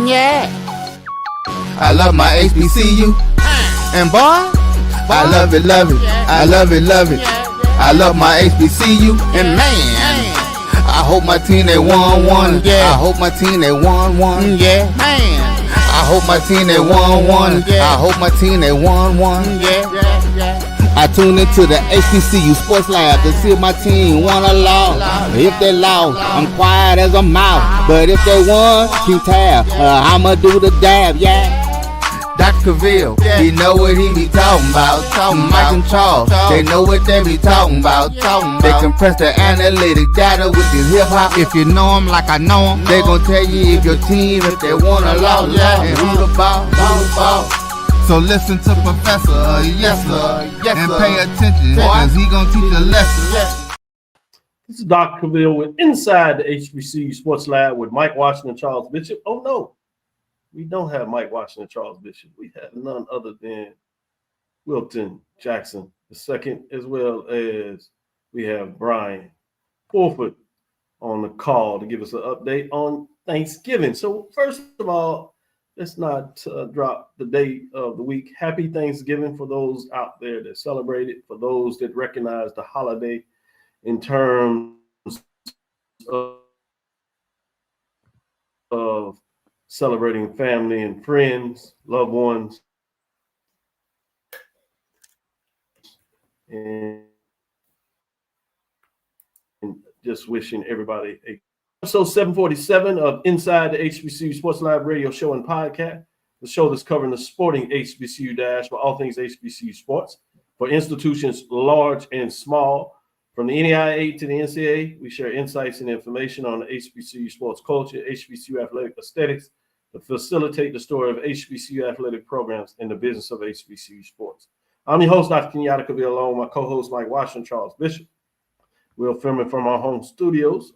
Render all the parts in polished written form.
Yeah. I love my HBCU. And boy, I love it, love it. I love it, love it. I love my HBCU. And man, I hope my team they won. Yeah. I hope my team they won. Yeah. Man. I hope my team they won. I hope my team they won. Yeah. I tune into the HBCU Sports Lab to see if my team won or lost. If they lost, I'm quiet as a mouse. But if they won, keep tab. I'ma do the dab, yeah. Dr. Cavil, he know what he be talking about. Mike and Charles, they know what they be talking about. They compress the analytic data with this hip hop. If you know them like I know them, they gon' tell you if your team, if they won or lost, and who the ball. So listen to Professor, yes sir, and pay attention, cause he gon' teach a lesson. This is Dr. Cavil with Inside the HBCU Sports Lab with Mike Washington, Charles Bishop. Oh no, we don't have Mike Washington, Charles Bishop. We have none other than Wilton Jackson II, as well as we have Brian Fulford on the call to give us an update on Thanksgiving. So first of all, let's not drop the day of the week. Happy Thanksgiving for those out there that celebrate it, for those that recognize the holiday in terms of celebrating family and friends, loved ones, and just wishing everybody a episode 747 of Inside the HBCU Sports Lab radio show and podcast, the show that's covering the sporting HBCU dash for all things HBCU sports for institutions large and small. From the NAIA to the NCAA, we share insights and information on the HBCU sports culture, HBCU athletic aesthetics, to facilitate the story of HBCU athletic programs and the business of HBCU sports. I'm your host, Dr. Kenyatta Cavil, along with my co-host, Mike Washington, Charles Bishop. We're filming from our home studios.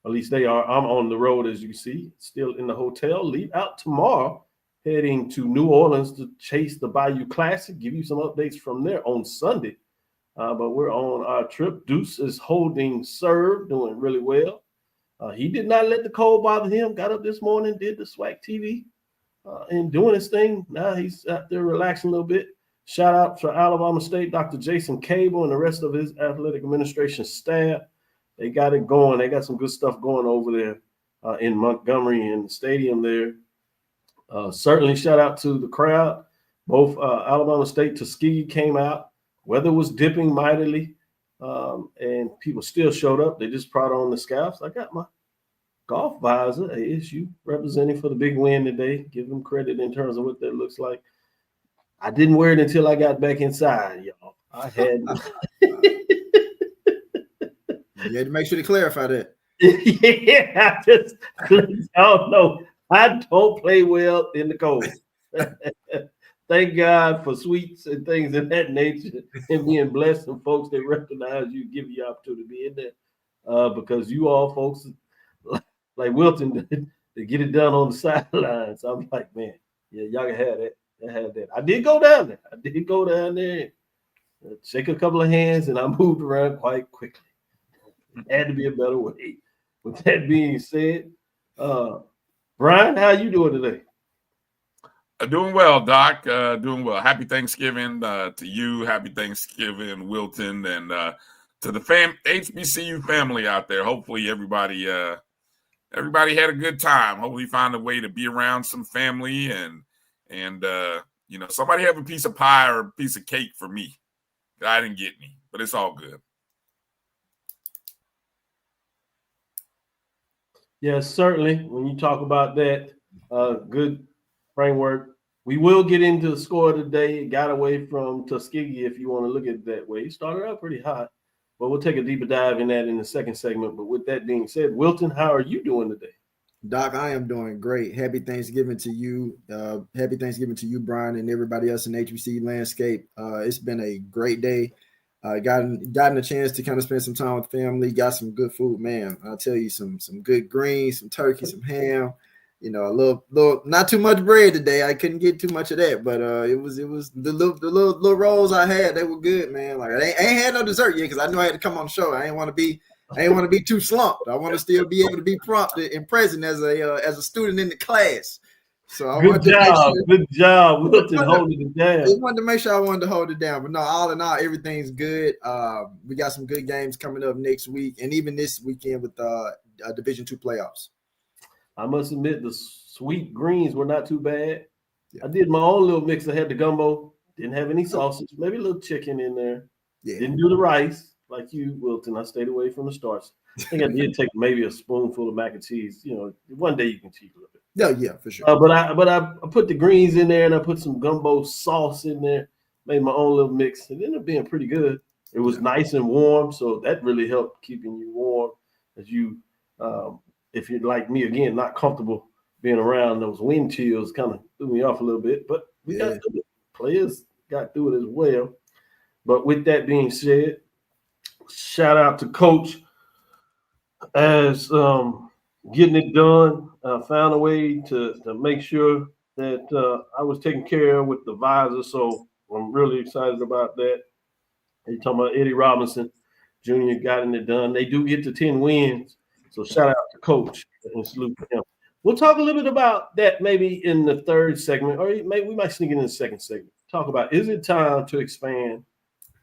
At least they are. I'm on the road, as you see, still in the hotel. Leave out tomorrow, heading to New Orleans to chase the Bayou Classic. Give you some updates from there on Sunday. But we're on our trip. Deuce is holding serve, doing really well. He did not let the cold bother him. Got up this morning, did the SWAC TV, and doing his thing. Now he's out there relaxing a little bit. Shout out to Alabama State, Dr. Jason Cavil, and the rest of his athletic administration staff. They got it going. They got some good stuff going over there in Montgomery in the stadium there. Certainly shout out to the crowd. Both Alabama State, Tuskegee came out. Weather was dipping mightily, and people still showed up. They just brought on the scalps. I got my golf visor, ASU, representing for the big win today. Give them credit in terms of what that looks like. I didn't wear it until I got back inside, y'all. I had You had to make sure to clarify that. Yeah, I don't know. I don't play well in the cold. Thank God for sweets and things of that nature and being blessed and folks that recognize you, give you opportunity to be in there. Because you all folks like Wilton, they get it done on the sidelines. So I'm like, man, yeah, y'all can have that. I did go down there. Shake a couple of hands, and I moved around quite quickly. It had to be a better way. With that being said, Brian, how you doing today? Doing well, Doc. Doing well. Happy Thanksgiving to you. Happy Thanksgiving, Wilton, and to the HBCU family out there. Hopefully, everybody had a good time. Hopefully, find a way to be around some family and somebody have a piece of pie or a piece of cake for me. I didn't get any, but it's all good. Yes, certainly. When you talk about that, good framework. We will get into the score today. It got away from Tuskegee, if you want to look at it that way. It started out pretty hot, but we'll take a deeper dive in that in the second segment. But with that being said, Wilton, how are you doing today? Doc, I am doing great. Happy Thanksgiving to you. Happy Thanksgiving to you, Brian, and everybody else in the HBC landscape. It's been a great day. Gotten a chance to kind of spend some time with family. Got some good food, man. I'll tell you, some good greens, some turkey, some ham. You know, a little, not too much bread today. I couldn't get too much of that, but it was the little rolls I had. They were good, man. Like I ain't had no dessert yet because I knew I had to come on the show. I ain't want to be too slumped. I want to still be able to be prompt and present as a student in the class. So I Good wanted to make job. sure. Good job. Wilton holding it down. Just wanted to make sure I wanted to hold it down. But no, all in all, everything's good. We got some good games coming up next week, and even this weekend with Division II playoffs. I must admit, the sweet greens were not too bad. Yeah. I did my own little mix. I had the gumbo. Didn't have any sausage. Maybe a little chicken in there. Yeah. Didn't do the rice like you, Wilton. I stayed away from the starch. I think I did take maybe a spoonful of mac and cheese. You know, one day you can cheat a little bit. Yeah, for sure. But I put the greens in there and I put some gumbo sauce in there. Made my own little mix. It ended up being pretty good. It was nice and warm, so that really helped keeping you warm as you, if you're like me again, not comfortable being around those wind chills, kind of threw me off a little bit. But we got through it. Players got through it as well. But with that being said, shout out to Coach as getting it done. Found a way to make sure that I was taken care of with the visor. So I'm really excited about that. You're talking about Eddie Robinson Jr. got it done. They do get to 10 wins. So shout out to Coach and salute to him. We'll talk a little bit about that maybe in the third segment, or maybe we might sneak it in the second segment. Talk about, is it time to expand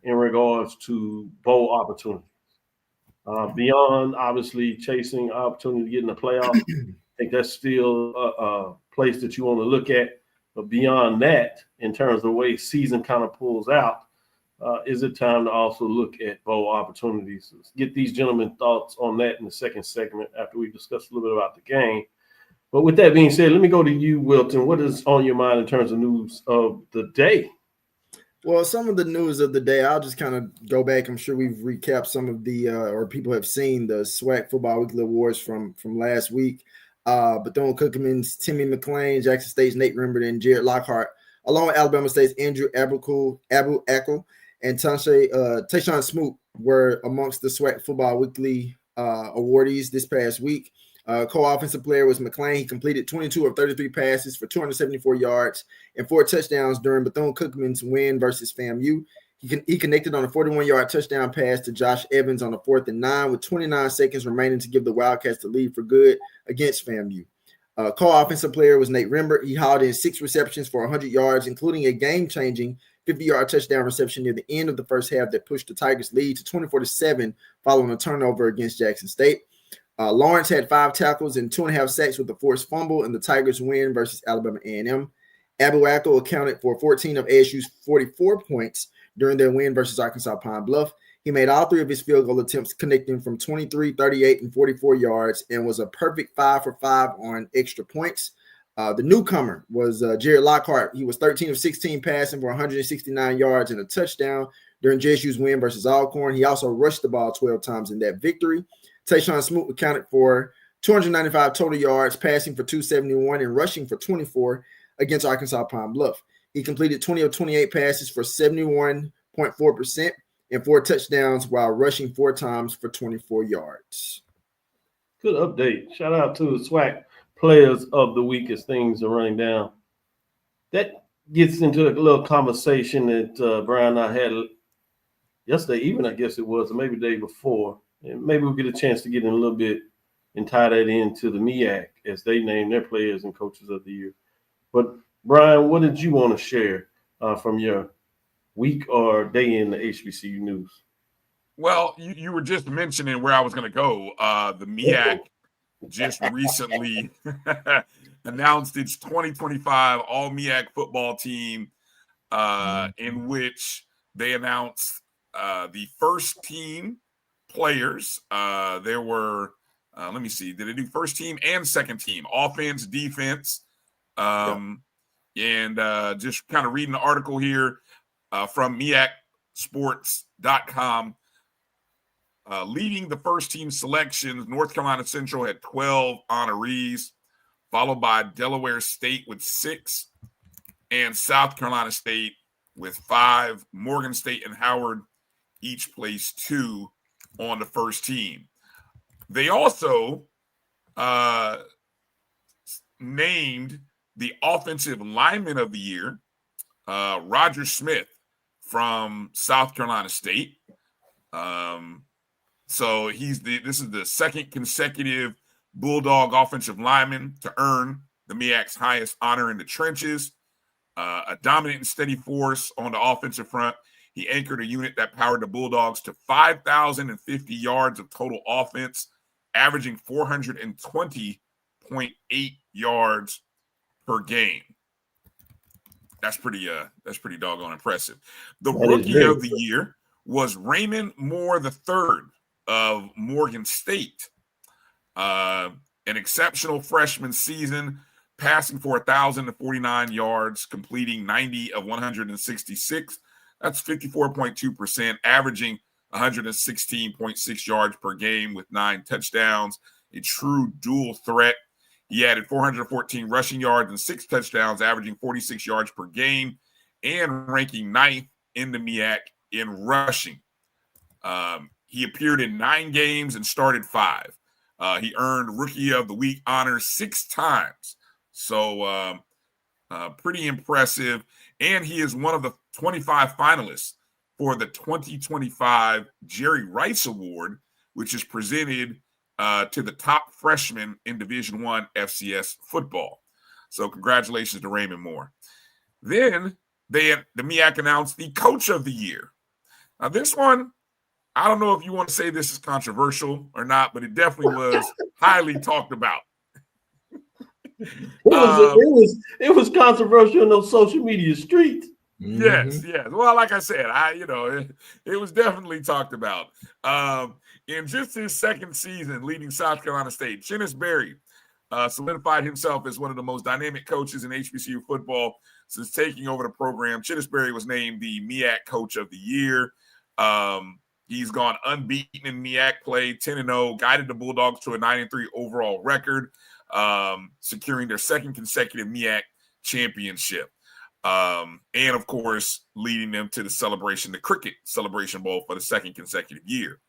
in regards to bowl opportunities? Beyond obviously chasing opportunity to get in the playoffs, I think that's still a place that you want to look at. But beyond that, in terms of the way season kind of pulls out, is it time to also look at bowl opportunities? Let's get these gentlemen thoughts on that in the second segment after we discuss a little bit about the game. But with that being said, let me go to you, Wilton. What is on your mind in terms of news of the day? Well, some of the news of the day, I'll just kind of go back. I'm sure we've recapped some of the, or people have seen the SWAC Football Weekly Awards from last week. Bethune-Cookman's Timmy McClain, Jackson State's Nate Rimbert, and Jared Lockhart, along with Alabama State's Andrew Abu Ackle and Tayshawn Smoot were amongst the SWAC Football Weekly awardees this past week. Co-offensive player was McClain. He completed 22 of 33 passes for 274 yards and 4 touchdowns during Bethune-Cookman's win versus FAMU. He connected on a 41-yard touchdown pass to Josh Evans on a 4th and 9 with 29 seconds remaining to give the Wildcats the lead for good against FAMU. Co-offensive player was Nate Rimbert. He hauled in 6 receptions for 100 yards, including a game-changing 50-yard touchdown reception near the end of the first half that pushed the Tigers' lead to 24-7 following a turnover against Jackson State. Lawrence had 5 tackles and 2.5 sacks with a forced fumble in the Tigers' win versus Alabama A&M. Abu Ackle accounted for 14 of ASU's 44 points during their win versus Arkansas Pine Bluff. He made all 3 of his field goal attempts, connecting from 23, 38, and 44 yards, and was a perfect 5 for 5 on extra points. The newcomer was Jared Lockhart. He was 13 of 16 passing for 169 yards and a touchdown during JSU's win versus Alcorn. He also rushed the ball 12 times in that victory. Tayshawn Smoot accounted for 295 total yards, passing for 271 and rushing for 24 against Arkansas Pine Bluff. He completed 20 of 28 passes for 71.4% and 4 touchdowns while rushing 4 times for 24 yards. Good update. Shout out to the SWAC players of the week as things are running down. That gets into a little conversation that Brian and I had yesterday, even I guess it was, or maybe the day before. And maybe we'll get a chance to get in a little bit and tie that into the MEAC as they name their players and coaches of the year. But, Brian, what did you want to share from your week or day in the HBCU news? Well, you were just mentioning where I was going to go. The MEAC just recently announced its 2025 All-MEAC football team, in which they announced the first team players. There were, let me see, did they do first team and second team, offense, defense? And just kind of reading the article here from MEACsports.com. Leading the first team selections, North Carolina Central had 12 honorees, followed by Delaware State with 6, and South Carolina State with 5. Morgan State and Howard each placed 2 on the first team. They also named the offensive lineman of the year, Roger Smith from South Carolina State. So this is the second consecutive Bulldog offensive lineman to earn the MEAC's highest honor in the trenches, a dominant and steady force on the offensive front. He anchored a unit that powered the Bulldogs to 5,050 yards of total offense, averaging 420.8 yards per game. That's pretty doggone impressive. The rookie of the year was Raymond Moore III of Morgan State. An exceptional freshman season, passing for 1,049 yards, completing 90 of 166. That's 54.2%, averaging 116.6 yards per game with 9 touchdowns, a true dual threat. He added 414 rushing yards and 6 touchdowns, averaging 46 yards per game, and ranking 9th in the MEAC in rushing. He appeared in 9 games and started 5. He earned Rookie of the Week honors 6 times. So pretty impressive. And he is one of the 25 finalists for the 2025 Jerry Rice Award, which is presented to the top freshman in Division I FCS football. So congratulations to Raymond Moore. Then the MEAC announced the Coach of the Year. Now this one, I don't know if you want to say this is controversial or not, but it definitely was highly talked about. It was controversial in those social media streets. Yes. Well, like I said, it was definitely talked about. In just his second season leading South Carolina State, Chennis Berry solidified himself as one of the most dynamic coaches in HBCU football since taking over the program. Chennis Berry was named the MEAC Coach of the Year. He's gone unbeaten in MEAC play, 10-0, guided the Bulldogs to a 9-3 overall record, securing their second consecutive MEAC championship. And, of course, leading them to the Cricket Celebration Bowl for the second consecutive year.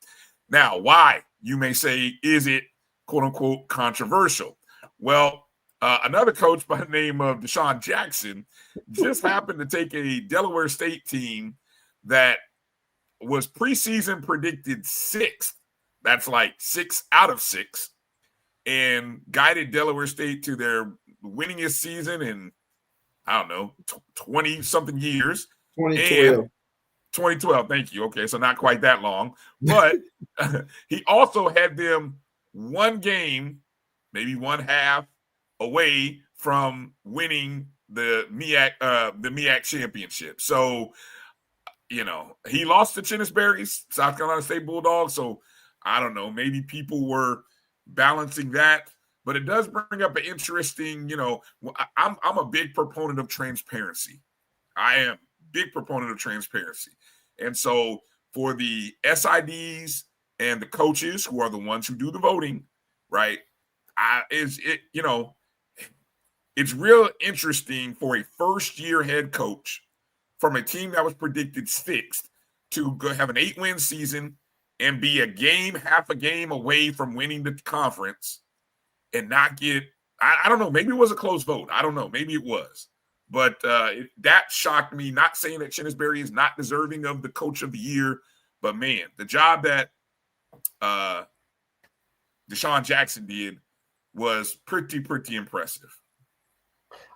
Now, why, you may say, is it, quote-unquote, controversial? Well, another coach by the name of Deshaun Jackson just happened to take a Delaware State team that was preseason predicted 6th. That's like 6 out of 6. And guided Delaware State to their winningest season in, I don't know, 20-something years. 2012. 2012, thank you. Okay, so not quite that long. But he also had them one game, maybe one half, away from winning the MEAC championship. So, he lost to Chennis Berry's South Carolina State Bulldogs. So, I don't know, maybe people were balancing that. But it does bring up an interesting, I'm a big proponent of transparency. I am a big proponent of transparency. And so for the SIDs and the coaches who are the ones who do the voting, right, it's real interesting for a first-year head coach from a team that was predicted 6th to go have an 8-win season and be half a game away from winning the conference and not get, I don't know, maybe it was a close vote. I don't know. Maybe it was. But that shocked me, not saying that Chennis Berry is not deserving of the Coach of the Year, but, man, the job that Deshaun Jackson did was pretty impressive.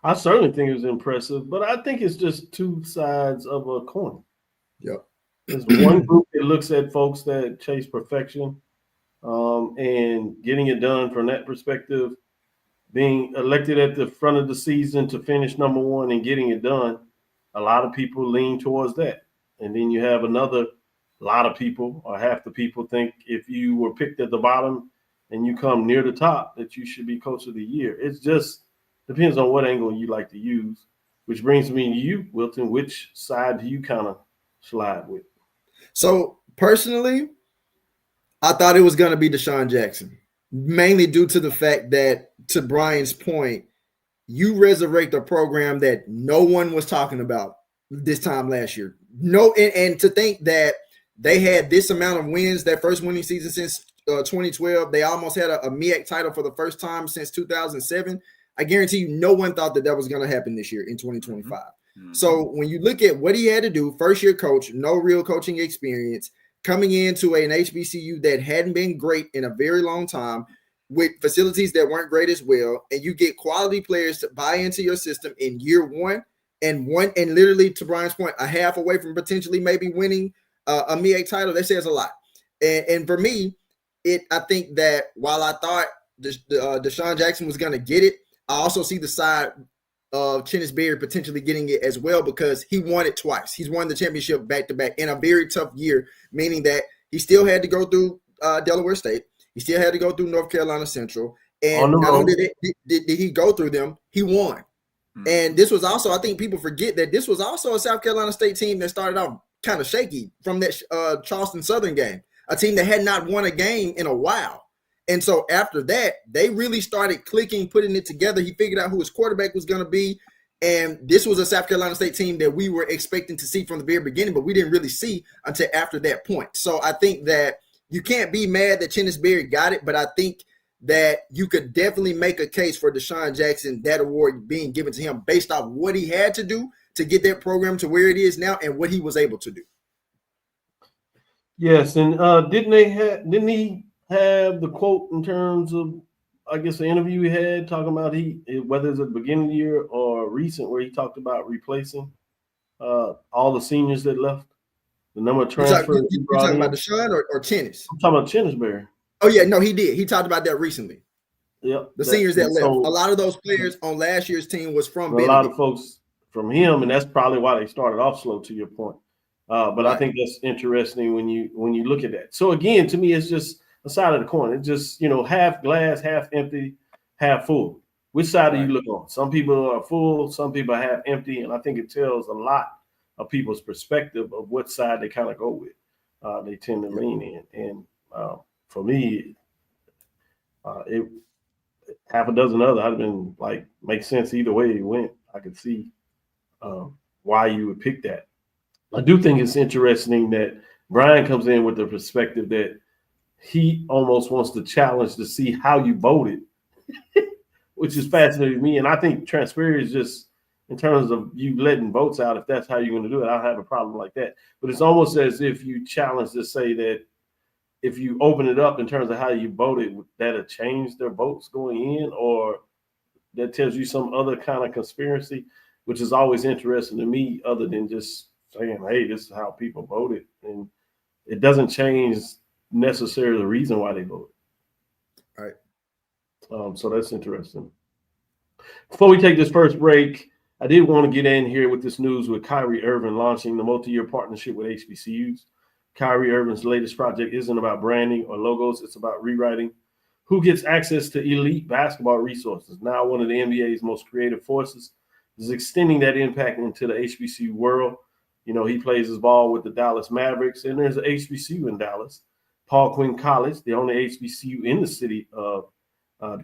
I certainly think it was impressive, but I think it's just two sides of a coin. Yep. There's one group that looks at folks that chase perfection and getting it done from that perspective, being elected at the front of the season to finish number 1 and getting it done. A lot of people lean towards that. And then you have another lot of people, or half the people, think if you were picked at the bottom and you come near the top that you should be Coach of the Year. It's just depends on what angle you like to use, which brings me to you, Wilton. Which side do you kind of slide with? So personally, I thought it was going to be Deshaun Jackson, mainly due to the fact that, to Brian's point, you resurrect a program that no one was talking about this time last year. No, and to think that they had this amount of wins, that first winning season since 2012, they almost had a MEAC title for the first time since 2007. I guarantee you no one thought that was going to happen this year in 2025. Mm-hmm. So when you look at what he had to do, first-year coach, no real coaching experience, coming into an HBCU that hadn't been great in a very long time, with facilities that weren't great as well, and you get quality players to buy into your system in year one, and literally, to Brian's point, a half away from potentially maybe winning a MEAC title, that says a lot. And for me, I think that while I thought Deshaun Jackson was going to get it, I also see the side of Chennis Berry potentially getting it as well, because he won it twice. He's won the championship back-to-back in a very tough year, meaning that he still had to go through Delaware State. He still had to go through North Carolina Central. And not only did he go through them, he won. And this was also, I think people forget that this was also a South Carolina State team that started off kind of shaky from that Charleston Southern game, a team that had not won a game in a while. And so after that, they really started clicking, putting it together. He figured out who his quarterback was going to be. And this was a South Carolina State team that we were expecting to see from the very beginning, but we didn't really see until after that point. So I think that you can't be mad that Chennis Berry got it, but I think that you could definitely make a case for Deshaun Jackson, that award being given to him based off what he had to do to get that program to where it is now and what he was able to do. Yes, and didn't he have the quote in terms of, I guess, the interview he had talking about whether it's at the beginning of the year or recent, where he talked about replacing all the seniors that left, the number of transfers. You talking about Deshaun or Chennis? I'm talking about Chennis Berry. Oh, yeah, no, he did. He talked about that recently. Yep. The seniors that left. A lot of those players on last year's team was from a lot of folks from him, and that's probably why they started off slow, to your point. But right. I think that's interesting when you look at that. So again, to me, it's just a side of the coin. It's just, half glass, half empty, half full. Which side do you look on? Some people are full, some people are half empty, and I think it tells a lot of people's perspective of what side they kind of go with. They tend to lean in, and for me, it half a dozen other, I'd have been like, makes sense either way it went. I could see why you would pick that. I do think it's interesting that Brian comes in with the perspective that he almost wants to challenge to see how you voted, which is fascinating to me. And I think transparency is just, in terms of you letting votes out, if that's how you're going to do it, I don't have a problem like that. But it's almost as if you challenge to say that if you open it up in terms of how you voted, that'll change their votes going in, or that tells you some other kind of conspiracy, which is always interesting to me, other than just saying, hey, this is how people voted. And it doesn't change necessarily the reason why they voted. All right. So that's interesting. Before we take this first break, I did want to get in here with this news with Kyrie Irving launching the multi-year partnership with HBCUs. Kyrie Irving's latest project isn't about branding or logos. It's about rewriting who gets access to elite basketball resources. Now one of the NBA's most creative forces is extending that impact into the HBCU world. He plays his ball with the Dallas Mavericks, and there's an HBCU in Dallas, Paul Quinn College, the only HBCU in the city of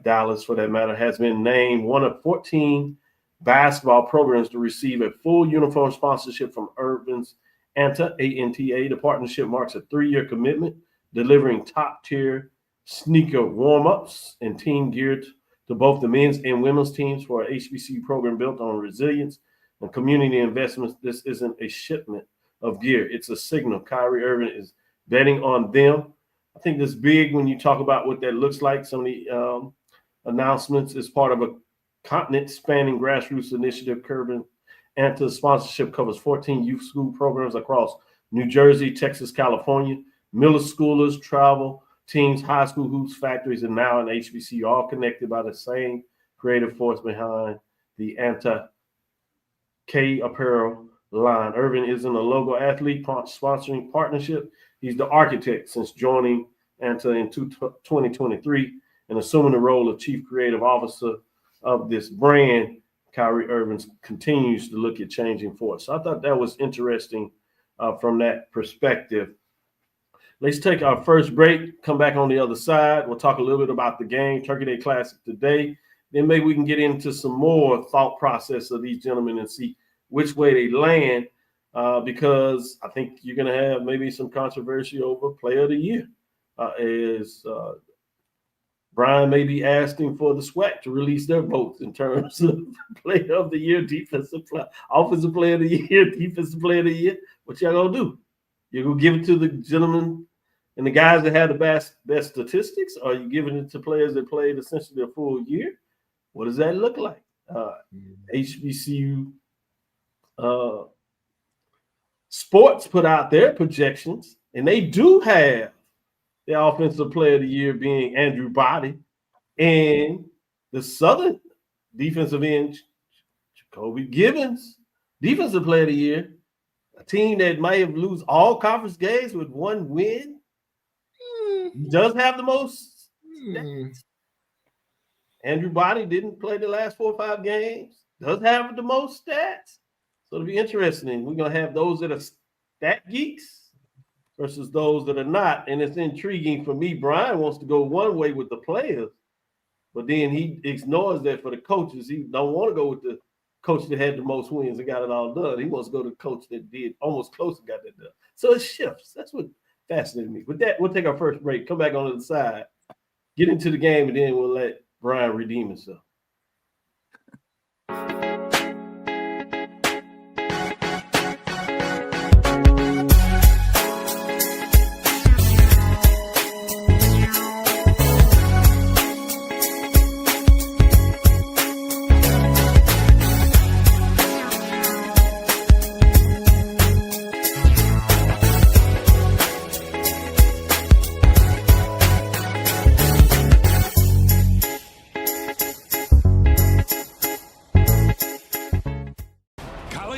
Dallas, for that matter, has been named one of 14 basketball programs to receive a full uniform sponsorship from Irving's ANTA. The partnership marks a 3-year commitment, delivering top-tier sneaker warm-ups and team gear to both the men's and women's teams for an HBCU program built on resilience and community investments. This isn't a shipment of gear. It's a signal. Kyrie Irving is betting on them. I think that's big when you talk about what that looks like. Some of the announcements is part of a continent-spanning grassroots initiative. Curbing ANTA sponsorship covers 14 youth school programs across New Jersey, Texas, California. Middle schoolers, travel teams, high school hoops, factories, and now an HBCU, all connected by the same creative force behind the ANTA K apparel line. Irving isn't a logo athlete sponsoring partnership. He's the architect since joining ANTA in 2023 and assuming the role of chief creative officer of this brand. Kyrie Irving continues to look at changing force. So I thought that was interesting from that perspective. Let's take our first break, come back on the other side. We'll talk a little bit about the game, Turkey Day Classic today. Then maybe we can get into some more thought process of these gentlemen and see which way they land, because I think you're going to have maybe some controversy over Player of the Year. Brian may be asking for the SWAC to release their votes in terms of Player of the Year, Offensive Player of the Year, Defensive Player of the Year. What y'all going to do? You're going to give it to the gentleman And the guys that have the best statistics, are you giving it to players that played essentially a full year? What does that look like? HBCU sports put out their projections, and they do have the offensive player of the year being Andrew Body, and the Southern defensive end, Jacoby Gibbons, defensive player of the year, a team that might have lose all conference games with one win. Does have the most stats. Andrew Body didn't play the last 4 or 5 games. Does have the most stats. So it'll be interesting. We're going to have those that are stat geeks versus those that are not. And it's intriguing for me. Brian wants to go one way with the players, but then he ignores that for the coaches. He don't want to go with the coach that had the most wins and got it all done. He wants to go to the coach that did almost close and got that done. So it shifts. That's what fascinated me. With that, we'll take our first break, come back on the side, get into the game, and then we'll let Brian redeem himself.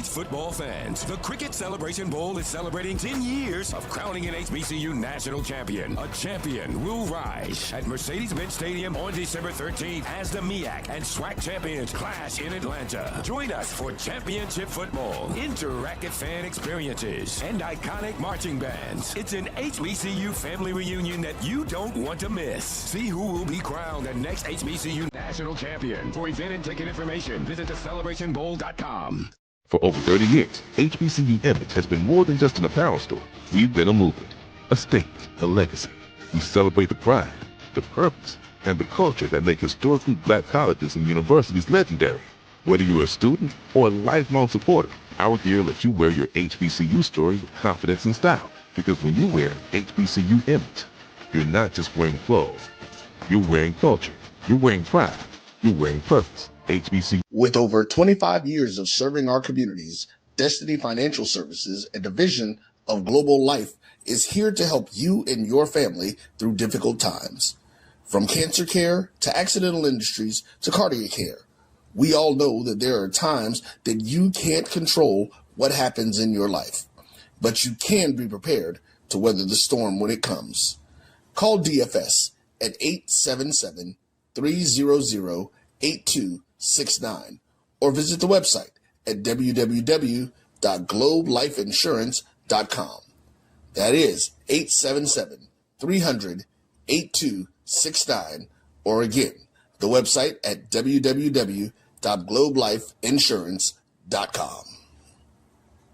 Football fans, the Cricket Celebration Bowl is celebrating 10 years of crowning an HBCU national champion. A champion will rise at Mercedes-Benz Stadium on December 13th as the MEAC and SWAC champions clash in Atlanta. Join us for championship football, interactive fan experiences, and iconic marching bands. It's an HBCU family reunion that you don't want to miss. See who will be crowned the next HBCU national champion. For event and ticket information, visit thecelebrationbowl.com. For over 30 years, HBCU Image has been more than just an apparel store. We've been a movement, a statement, a legacy. We celebrate the pride, the purpose, and the culture that make historically black colleges and universities legendary. Whether you're a student or a lifelong supporter, our gear lets you wear your HBCU story with confidence and style. Because when you wear HBCU Image, you're not just wearing clothes. You're wearing culture. You're wearing pride. You're wearing purpose. HBCU. With over 25 years of serving our communities, Destiny Financial Services, a division of Global Life, is here to help you and your family through difficult times. From cancer care to accidental industries to cardiac care, we all know that there are times that you can't control what happens in your life, but you can be prepared to weather the storm when it comes. Call DFS at 877-300-8269 or visit the website at www.globelifeinsurance.com. That is 877-300-8269, or again, the website at www.globelifeinsurance.com.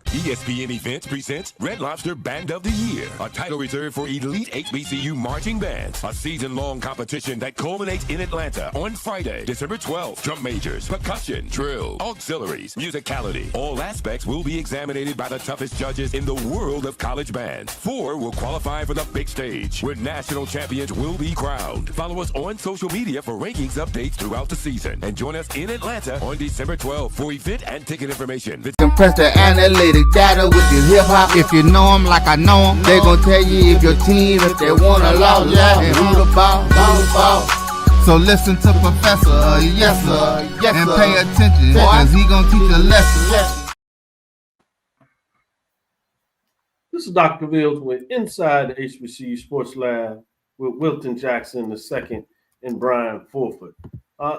ESPN Events presents Red Lobster Band of the Year, a title reserved for elite HBCU marching bands. A season-long competition that culminates in Atlanta on Friday, December 12th. Drum majors, percussion, drill, auxiliaries, musicality. All aspects will be examined by the toughest judges in the world of college bands. 4 will qualify for the big stage, where national champions will be crowned. Follow us on social media for rankings updates throughout the season. And join us in Atlanta on December 12th for event and ticket information. Compress the analytic data with your hip hop. If you know them like I know them, they gon' tell you if your team, if they wanna lose, and who the ball. So listen to Professor, yes sir, and pay attention, cause he gon' teach a lesson. This is Dr. Cavil with Inside the HBCU Sports Lab with Wilton Jackson II and Brian Fulford.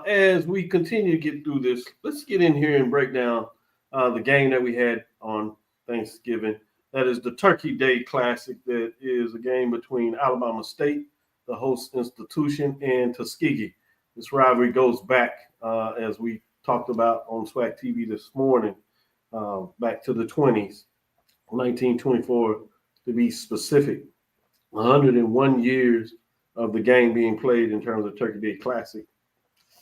As we continue to get through this, let's get in here and break down the game that we had on Thanksgiving. That is the Turkey Day Classic. That is a game between Alabama State, the host institution, and Tuskegee. This rivalry goes back, as we talked about on SWAC TV this morning, back to the 20s, 1924 to be specific. 101 years of the game being played in terms of Turkey Day Classic.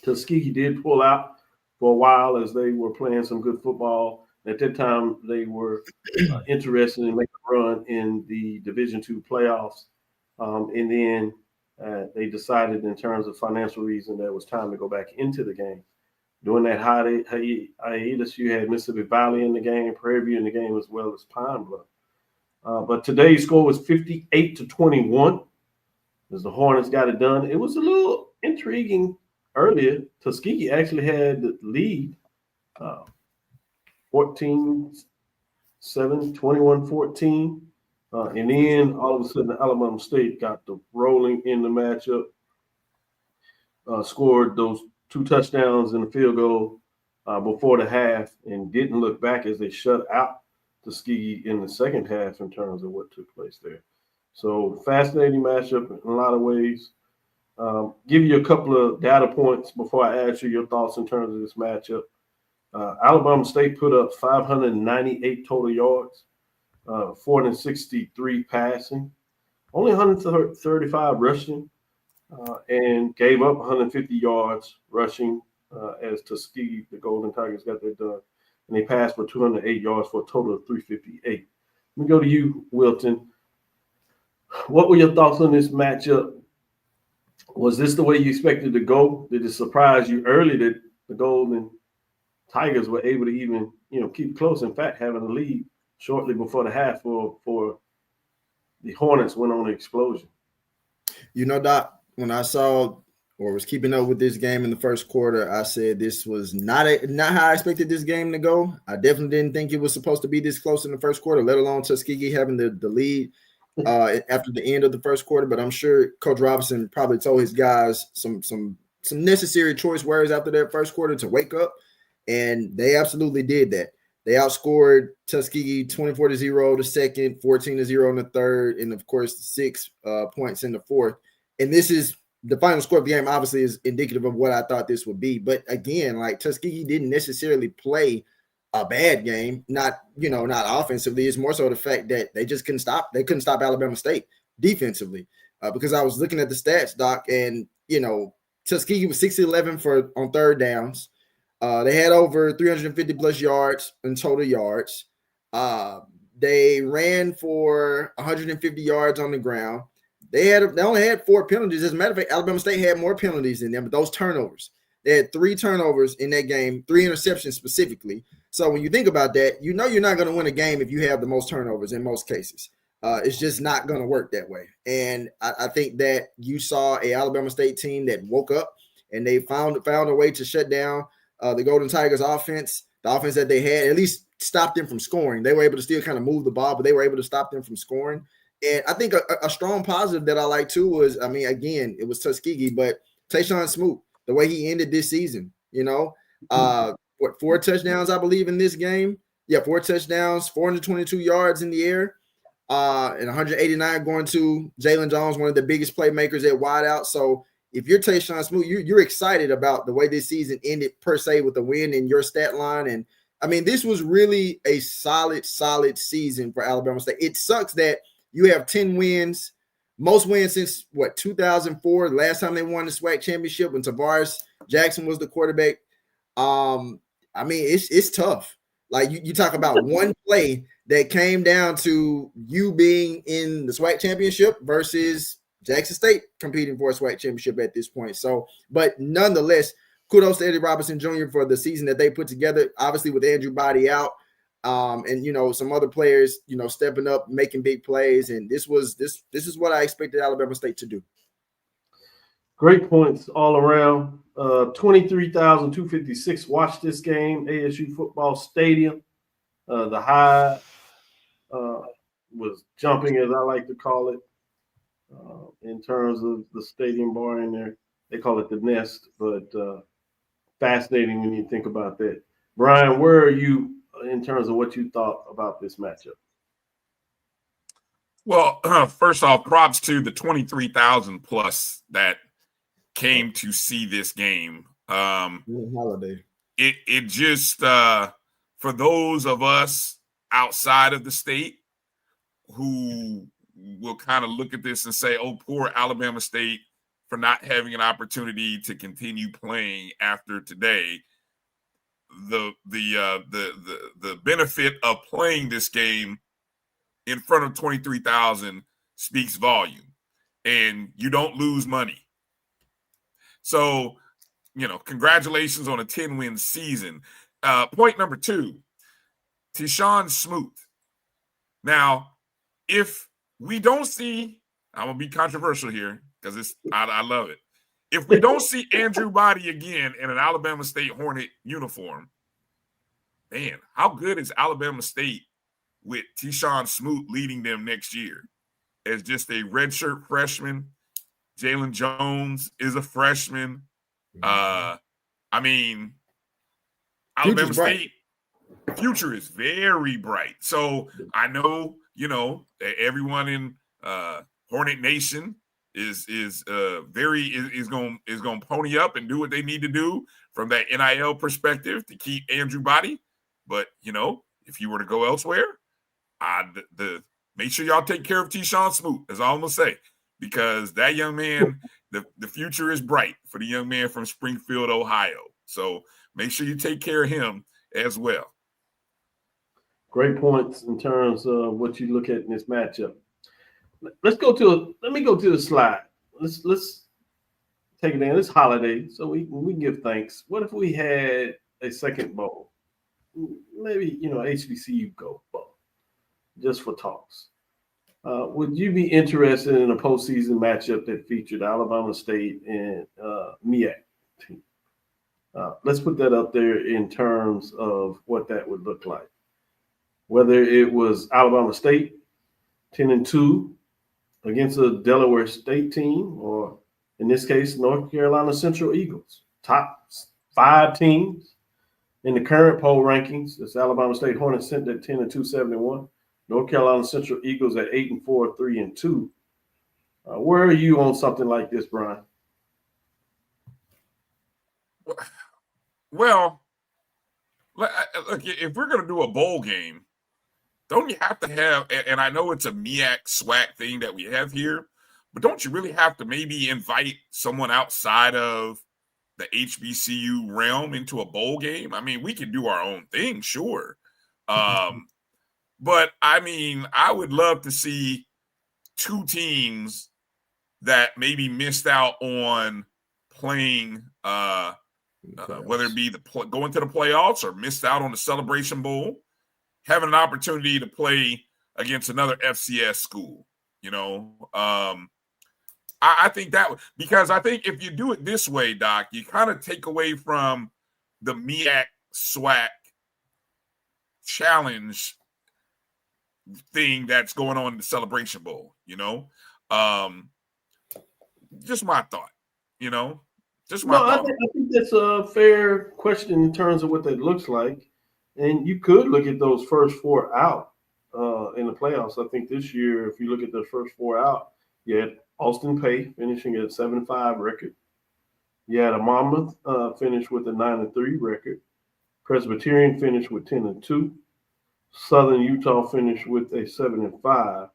Tuskegee did pull out for a while as they were playing some good football. At that time, they were interested in making a run in the Division II playoffs. And then they decided, in terms of financial reason, that it was time to go back into the game. During that hiatus, you had Mississippi Valley in the game, Prairie View in the game, as well as Pine Bluff. But today's score was 58-21 as the Hornets got it done. It was a little intriguing earlier. Tuskegee actually had the lead 14-7, 21-14. And then all of a sudden, Alabama State got the rolling in the matchup, scored those 2 touchdowns and a field goal before the half, and didn't look back as they shut out Tuskegee in the second half in terms of what took place there. So fascinating matchup in a lot of ways. Give you a couple of data points before I ask you your thoughts in terms of this matchup. Alabama State put up 598 total yards, 463 passing, only 135 rushing, and gave up 150 yards rushing as Tuskegee, the Golden Tigers, got that done. And they passed for 208 yards for a total of 358. Let me go to you, Wilton. What were your thoughts on this matchup? Was this the way you expected to go? Did it surprise you early that the Golden Tigers were able to even, keep close? In fact, having a lead shortly before the half for the Hornets went on an explosion. Doc, when I saw or was keeping up with this game in the first quarter, I said this was not how I expected this game to go. I definitely didn't think it was supposed to be this close in the first quarter, let alone Tuskegee having the lead after the end of the first quarter. But I'm sure Coach Robinson probably told his guys some necessary choice words after that first quarter to wake up, and they absolutely did that. They outscored Tuskegee 24-0 the second, 14-0 in the third, and of course 6 points in the fourth. And this is the final score of the game. Obviously, is indicative of what I thought this would be. But again, like, Tuskegee didn't necessarily play a bad game. Not offensively. It's more so the fact that they just couldn't stop. They couldn't stop Alabama State defensively because I was looking at the stats, Doc, and Tuskegee was 6-11 on third downs. They had over 350 plus yards in total yards. They ran for 150 yards on the ground. They only had 4 penalties. As a matter of fact, Alabama State had more penalties than them, but those turnovers. They had 3 turnovers in that game, 3 interceptions specifically. So when you think about that, you're not going to win a game if you have the most turnovers in most cases. It's just not going to work that way. And I think that you saw a Alabama State team that woke up and they found a way to shut down the Golden Tigers offense, the offense that they had, at least stopped them from scoring. They were able to still kind of move the ball, but they were able to stop them from scoring. And I think a strong positive that I like too was, again, it was Tuskegee, but Tayshaun Smoot, the way he ended this season, 4 touchdowns, I believe, in this game. Yeah, 4 touchdowns, 422 yards in the air, and 189 going to Jalen Jones, one of the biggest playmakers at wideout. So if you're Tayshaun Smoot, you're excited about the way this season ended per se with a win in your stat line. And this was really a solid season for Alabama State. It sucks that you have 10 wins, most wins since 2004, the last time they won the SWAC championship when Tavares Jackson was the quarterback. It's tough. Like you talk about one play that came down to you being in the SWAC championship versus Jackson State competing for a SWAC championship at this point. So, but nonetheless, kudos to Eddie Robinson Jr. for the season that they put together, obviously with Andrew Body out. And some other players, stepping up, making big plays, and this is what I expected Alabama State to do. Great points all around. 23,256 watched this game, ASU football stadium. The high was jumping, as I like to call it, in terms of the stadium bar in there. They call it the Nest, but fascinating when you think about that. Brian, where are you in terms of what you thought about this matchup? Well, first off, props to the 23,000 plus that came to see this game. Holiday. It just for those of us outside of the state who will kind of look at this and say, "Oh, poor Alabama State for not having an opportunity to continue playing after today." The benefit of playing this game in front of 23,000 speaks volume. and you don't lose money. So, congratulations on a 10-win season. Point number 2, Tyshawn Smoot. Now, if we don't see, I'm going to be controversial here because I love it. If we don't see Andrew Body again in an Alabama State Hornet uniform, man, how good is Alabama State with Tyshawn Smoot leading them next year as just a redshirt freshman? Jalen Jones is a freshman. Alabama State future is very bright. So I know, everyone in Hornet Nation is going to pony up and do what they need to do from that NIL perspective to keep Andrew Body. But if you were to go elsewhere, make sure y'all take care of Tyshawn Smoot. That's all I'm gonna say, because that young man, the future is bright for the young man from Springfield, Ohio. So make sure you take care of him as well. Great points in terms of what you look at in this matchup. Let me go to the slide. Let's take it in. It's holiday, so we give thanks. What if we had a second bowl? Maybe HBCU Go Bowl, just for talks. Would you be interested in a postseason matchup that featured Alabama State and MEAC team? Let's put that up there in terms of what that would look like. Whether it was Alabama State 10-2 against a Delaware State team, or in this case, North Carolina Central Eagles, top 5 teams in the current poll rankings. It's Alabama State Hornets sent at 10-2, 7-1. North Carolina Central Eagles at 8-4, 3-2. Where are you on something like this, Brian? Well, look, if we're going to do a bowl game, don't you have to have, and I know it's a MEAC SWAC thing that we have here, but don't you really have to maybe invite someone outside of the HBCU realm into a bowl game? I mean, we can do our own thing, sure. But I would love to see 2 teams that maybe missed out on playing, whether it be going to the playoffs or missed out on the Celebration Bowl, having an opportunity to play against another FCS school. I think that, because I think if you do it this way, Doc, you kind of take away from the MEAC SWAC challenge thing that's going on in the Celebration Bowl, just my thought, just my thought. I think that's a fair question in terms of what that looks like. And you could look at those first 4 out in the playoffs. I think this year, if you look at the first 4 out, you had Austin Peay finishing at 7-5 record. You had a Monmouth finish with a 9-3 record. Presbyterian finished with 10-2. Southern Utah finished with a 7-5.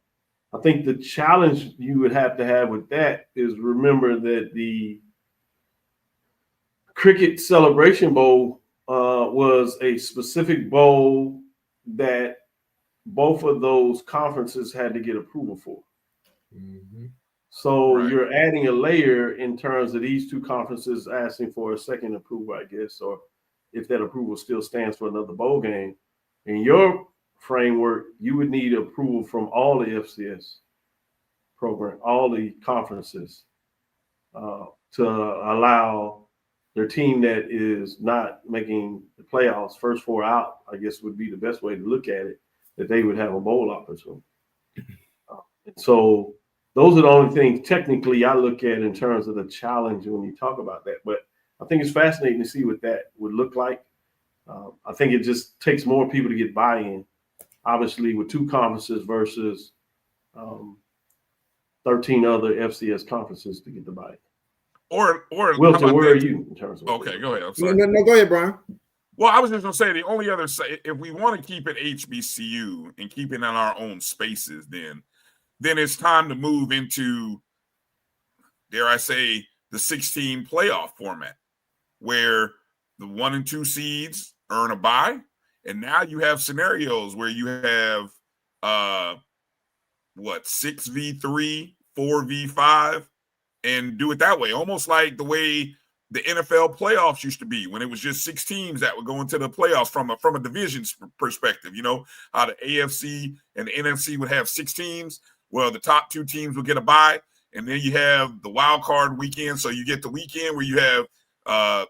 I think the challenge you would have to have with that is remember that the Cricket Celebration Bowl was a specific bowl that both of those conferences had to get approval for. Mm-hmm. So Right. You're adding a layer in terms of these 2 conferences asking for a second approval, I guess, or if that approval still stands for another bowl game. In your framework, you would need approval from all the FCS program, all the conferences, to allow their team that is not making the playoffs, first 4 out, I guess would be the best way to look at it, that they would have a bowl opportunity. So those are the only things technically I look at in terms of the challenge when you talk about that. But I think it's fascinating to see what that would look like. I think it just takes more people to get buy-in, obviously, with 2 conferences versus 13 other FCS conferences to get the buy-in. Or Wilton, where are you in terms of? Okay, go ahead. I'm sorry. No, go ahead, Brian. Well, I was just going to say, the only other say, if we want to keep it HBCU and keep it in our own spaces, then it's time to move into, dare I say, the 16 playoff format, where the 1 and 2 seeds earn a bye, and now you have scenarios where you have 6v3 4v5 and do it that way, almost like the way the NFL playoffs used to be, when it was just 6 teams that would go into the playoffs from a divisions perspective. You know, how the AFC and the NFC would have 6 teams. Well, the top 2 teams will get a bye, and then you have the wild card weekend. So you get the weekend where you have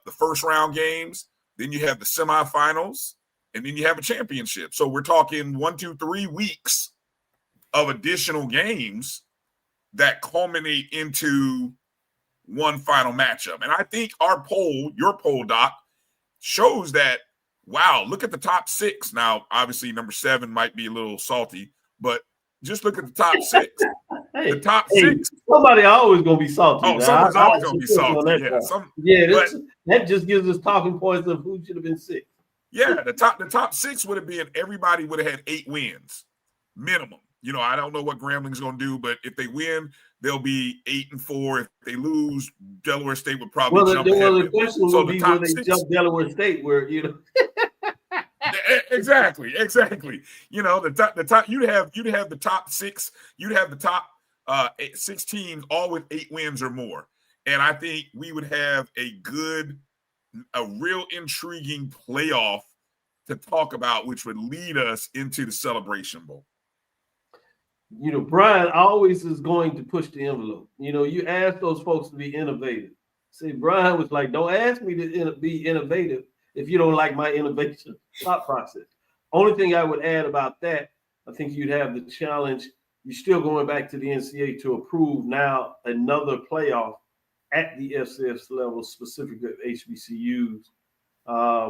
the first round games, then you have the semifinals, and then you have a championship. So we're talking 1, 2, 3 weeks of additional games that culminate into one final matchup. And I think our poll, your poll, Doc, shows that, wow, look at the top 6. Now, obviously, number 7 might be a little salty, but just look at the top 6. Hey, the top 6. Somebody always going to be salty. Oh, someone's always going to be salty. Yeah, that just gives us talking points of who should have been 6. Yeah, the top 6 would have been, everybody would have had 8 wins minimum. You know, I don't know what Grambling's going to do, but if they win, they'll be 8-4. If they lose, Delaware State would probably jump ahead. The question will be will they jump Delaware State where, you know. Exactly. You know, the top you'd have the top 6, you'd have the top 6 teams all with 8 wins or more. And I think we would have a real intriguing playoff to talk about, which would lead us into the Celebration Bowl. You know, Brian always is going to push the envelope. You know, you ask those folks to be innovative. See, Brian was like, don't ask me to be innovative if you don't like my innovation thought process. Only thing I would add about that, I think you'd have the challenge. You're still going back to the NCAA to approve now another playoff at the FCS level, specifically HBCUs,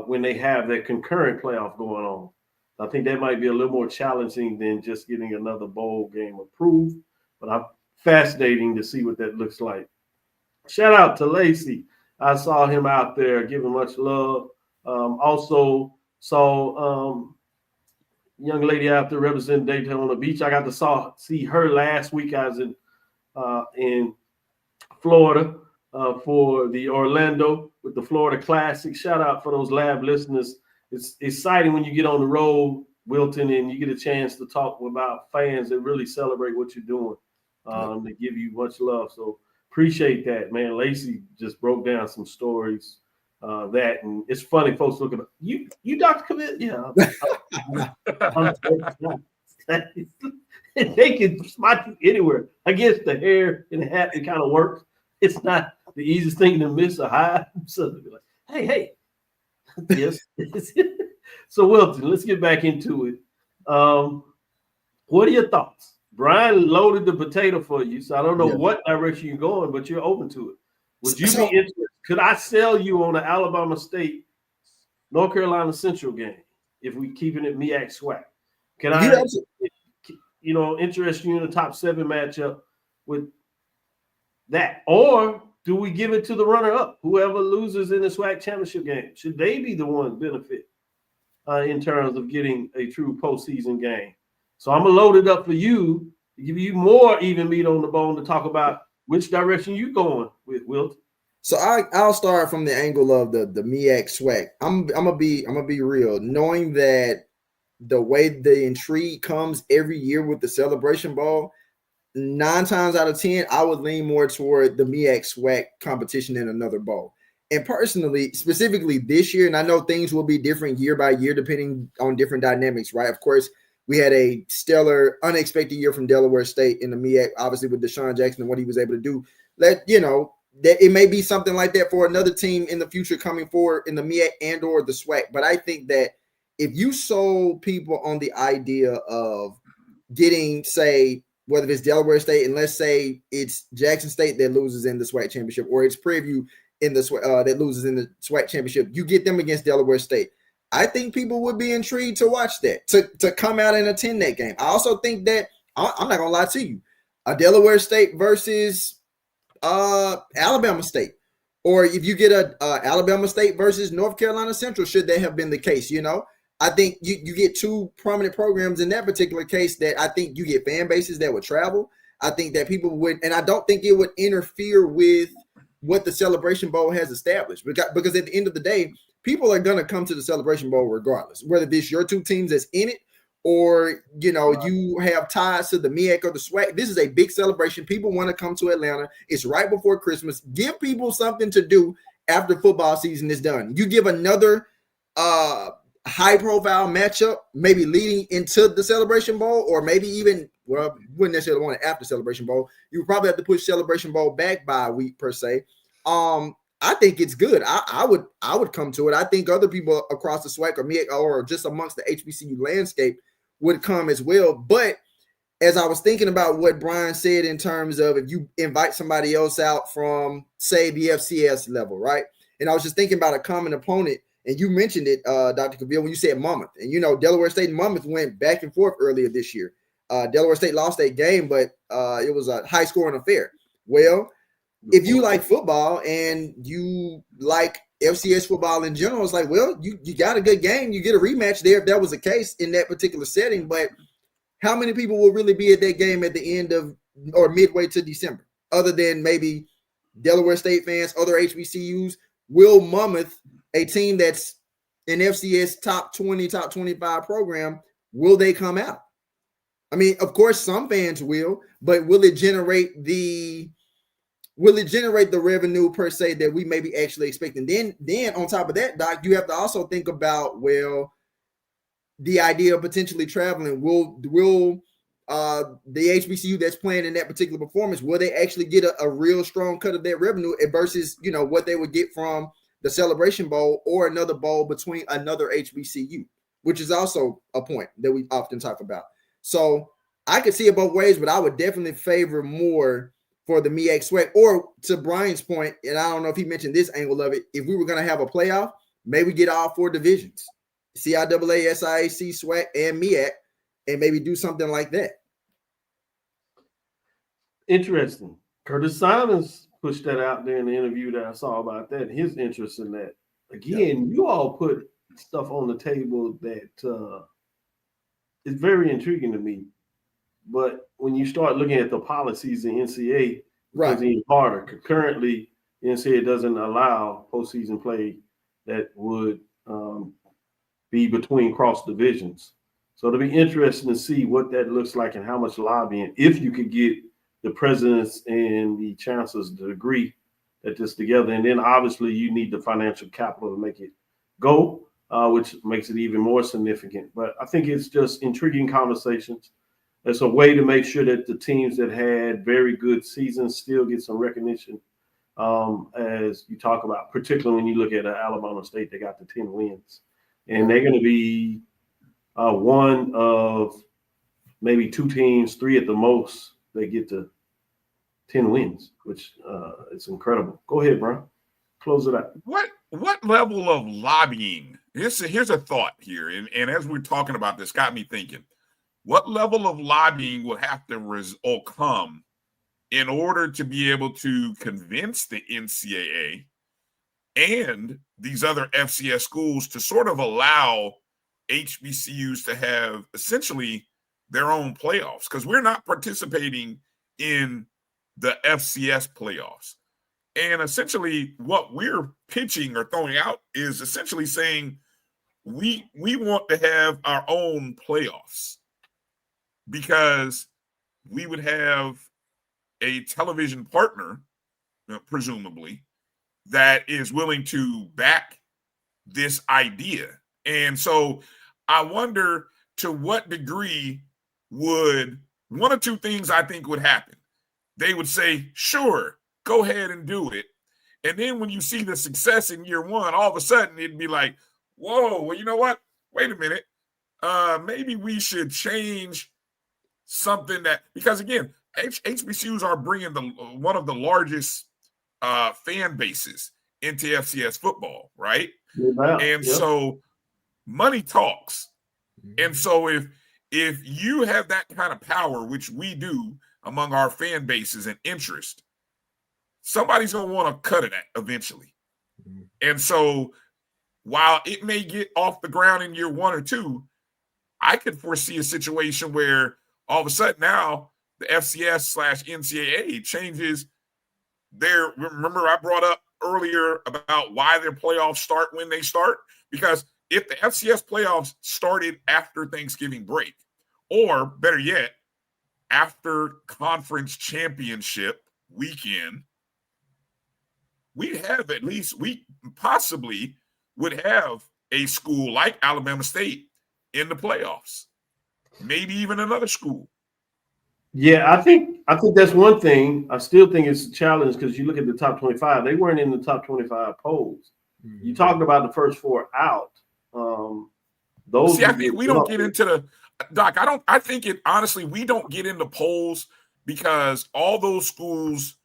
when they have that concurrent playoff going on. I think that might be a little more challenging than just getting another bowl game approved, but I'm fascinating to see what that looks like. Shout out to Lacey. I saw him out there giving much love. Also saw young lady out there representing Daytona Beach. I got to see her last week. I was in Florida for the Orlando with the Florida Classic. Shout out for those lab listeners. It's exciting when you get on the road, Wilton, and you get a chance to talk about fans that really celebrate what you're doing. They give you much love. So appreciate that, man. Lacey just broke down some stories and it's funny, folks looking at you, Dr. Cavil? Yeah. They can spot you anywhere. I guess the hair and the hat, it kind of works. It's not the easiest thing to miss or hide. So they'll be like, hey. Yes. So Wilton, let's get back into it. What are your thoughts? Brian loaded the potato for you, so I don't know what direction you're going, but you're open to it. Would you be interested? Could I sell you on the Alabama State, North Carolina Central game if we keeping it MEAC SWAC? Can I, interest you in the top 7 matchup with that? Or do we give it to the runner-up, whoever loses in the SWAC championship game? Should they be the ones benefit in terms of getting a true postseason game? So I'm going to load it up for you to give you more even meat on the bone to talk about which direction you going with, Wilt. So I'll start from the angle of the MEAC SWAC. I'm gonna be real, knowing that the way the intrigue comes every year with the Celebration Bowl, 9 times out of 10, I would lean more toward the MEAC SWAC competition than another bowl. And personally, specifically this year, and I know things will be different year by year depending on different dynamics, right? Of course, we had a stellar, unexpected year from Delaware State in the MEAC, obviously with Deshaun Jackson and what he was able to do. That it may be something like that for another team in the future coming forward in the MEAC and or the SWAC. But I think that if you sold people on the idea of getting, say, whether it's Delaware State, and let's say it's Jackson State that loses in the SWAC championship, or it's Preview in the that loses in the SWAC championship, you get them against Delaware State. I think people would be intrigued to watch that, to come out and attend that game. I also think that, I'm not going to lie to you, a Delaware State versus Alabama State, or if you get a Alabama State versus North Carolina Central, should that have been the case, I think you get 2 prominent programs in that particular case that I think you get fan bases that would travel. I think that people would, and I don't think it would interfere with what the Celebration Bowl has established, because at the end of the day, people are going to come to the Celebration Bowl regardless, whether it's your 2 teams that's in it or you have ties to the MEAC or the SWAC. This is a big celebration. People want to come to Atlanta. It's right before Christmas. Give people something to do after football season is done. You give another high-profile matchup, maybe leading into the Celebration Bowl, or maybe even, well, wouldn't necessarily want it after Celebration Bowl. You would probably have to push Celebration Bowl back by a week per se. I think it's good. I would come to it. I think other people across the SWAC or MEAC or just amongst the HBCU landscape would come as well. But as I was thinking about what Brian said in terms of if you invite somebody else out from, say, the FCS level, right? And I was just thinking about a common opponent, and you mentioned it, Dr. Cavil, when you said Monmouth. And, Delaware State and Monmouth went back and forth earlier this year. Delaware State lost that game, but it was a high-scoring affair. Well, if you like football and you like FCS football in general, it's like, well, you got a good game. You get a rematch there if that was the case in that particular setting. But how many people will really be at that game at the end of or midway to December, other than maybe Delaware State fans, other HBCUs? Will Monmouth, a team that's an FCS top 20, top 25 program, will they come out? I mean, of course, some fans will, but will it generate the revenue per se that we may be actually expecting? Then on top of that, Doc, you have to also think about, well, the idea of potentially traveling. Will the HBCU that's playing in that particular performance, will they actually get a real strong cut of that revenue versus what they would get from the Celebration Bowl or another bowl between another HBCU, which is also a point that we often talk about. So I could see it both ways, but I would definitely favor more for the MEAC SWAC. Or to Brian's point, and I don't know if he mentioned this angle of it, if we were going to have a playoff, maybe get all 4 divisions, CIAA, SIAC, SWAC, and MEAC, and maybe do something like that. Interesting. Curtis Simons pushed that out there in the interview that I saw about that, his interest in that. Again, you all put stuff on the table that is very intriguing to me. But when you start looking at the policies in NCAA, right, it's even harder. Currently, the NCAA doesn't allow postseason play that would be between cross divisions. So it'll be interesting to see what that looks like and how much lobbying, if you could get the presidents and the chancellors to agree at this together. And then obviously you need the financial capital to make it go, which makes it even more significant. But I think it's just intriguing conversations. It's a way to make sure that the teams that had very good seasons still get some recognition, as you talk about, particularly when you look at Alabama State. They got the 10 wins. And they're going to be one of maybe 2 teams, 3 at the most, they get to 10 wins, which is incredible. Go ahead, Brian. Close it out. What level of lobbying? Here's a thought here. And as we're talking about this, got me thinking, what level of lobbying would have to come in order to be able to convince the NCAA and these other FCS schools to sort of allow HBCUs to have essentially their own playoffs? Because we're not participating in the FCS playoffs. And essentially what we're pitching or throwing out is essentially saying we want to have our own playoffs, because we would have a television partner, presumably, that is willing to back this idea. And so I wonder to what degree would one or two things I think would happen. They would say, sure, go ahead and do it. And then when you see the success in year one, all of a sudden it'd be like, whoa, well, you know what? Wait a minute. Maybe we should change something because again, HBCUs are bringing one of the largest fan bases into FCS football, right? So money talks. And so if you have that kind of power, which we do among our fan bases and interest, somebody's going to want to cut it eventually. And so while it may get off the ground in year 1 or 2, I could foresee a situation where all of a sudden now the FCS/NCAA changes remember I brought up earlier about why their playoffs start when they start, because if the FCS playoffs started after Thanksgiving break, or better yet, after conference championship weekend, we possibly would have a school like Alabama State in the playoffs, maybe even another school. Yeah, I think that's one thing. I still think it's a challenge because you look at the top 25; they weren't in the top 25 polls. Mm-hmm. You talked about the first four out. Those. See, I think we don't get into the Doc. I think it honestly. We don't get into polls because all those schools,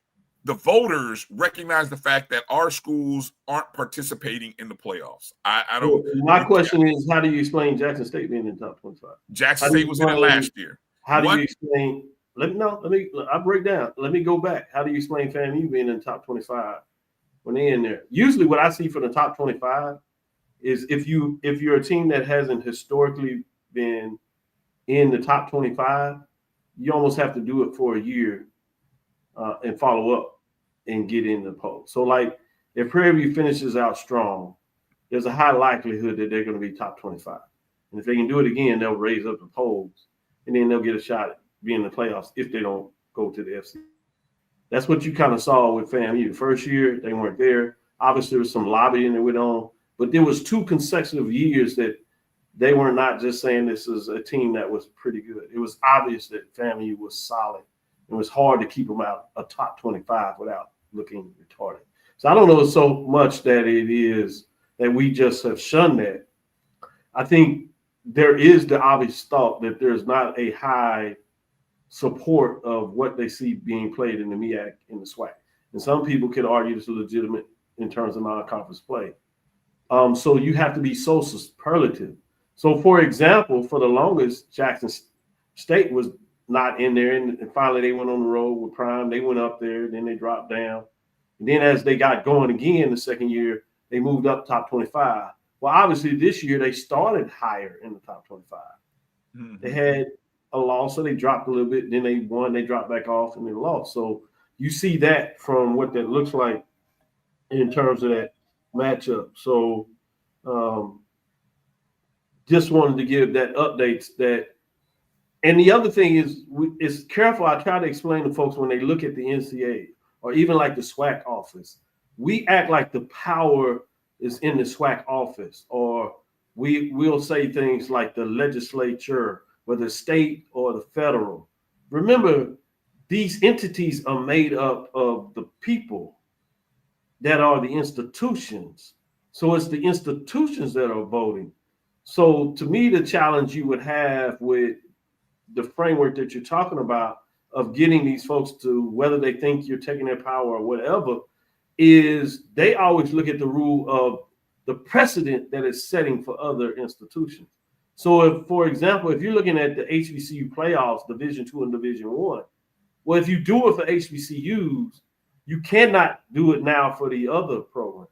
the voters recognize the fact that our schools aren't participating in the playoffs. I don't. My question is, how do you explain Jackson State being in the top 25? Jackson State was in it last year. How do you explain? I'll break down. Let me go back. How do you explain FAMU being in the top 25 when they're in there? Usually what I see for the top 25 is if you're a team that hasn't historically been in the top 25, you almost have to do it for a year and follow up and get in the poll. So like if Prairie View finishes out strong, there's a high likelihood that they're going to be top 25. And if they can do it again, they'll raise up the polls and then they'll get a shot at being in the playoffs if they don't go to the FC. That's what you kind of saw with FAMU. The first year, they weren't there. Obviously, there was some lobbying that went on, but there was 2 consecutive years that they were not just saying this is a team that was pretty good. It was obvious that FAMU was solid. It was hard to keep them out a top 25 without looking retarded. So I don't know so much that it is that we just have shunned that. I think there is the obvious thought that there's not a high support of what they see being played in the MEAC in the SWAC. And some people could argue it's legitimate in terms of non-conference play. So you have to be so superlative. So, for example, for the longest, Jackson State was not in there. And finally, they went on the road with Prime. They went up there. Then they dropped down. And then as they got going again the second year, they moved up top 25. Well, obviously, this year they started higher in the top 25. Mm-hmm. They had a loss, so they dropped a little bit. Then they won, they dropped back off, and they lost. So you see that from what that looks like in terms of that matchup. So just wanted to give that updates that. And the other thing is careful. I try to explain to folks when they look at the NCAA or even like the SWAC office, we act like the power is in the SWAC office, or we'll say things like the legislature, whether state or the federal. Remember, these entities are made up of the people that are the institutions. So it's the institutions that are voting. So to me, the challenge you would have with the framework that you're talking about of getting these folks to, whether they think you're taking their power or whatever, is they always look at the rule of the precedent that it's setting for other institutions. So if, for example, if you're looking at the HBCU playoffs, Division II and Division I, well, if you do it for HBCUs, you cannot do it now for the other program.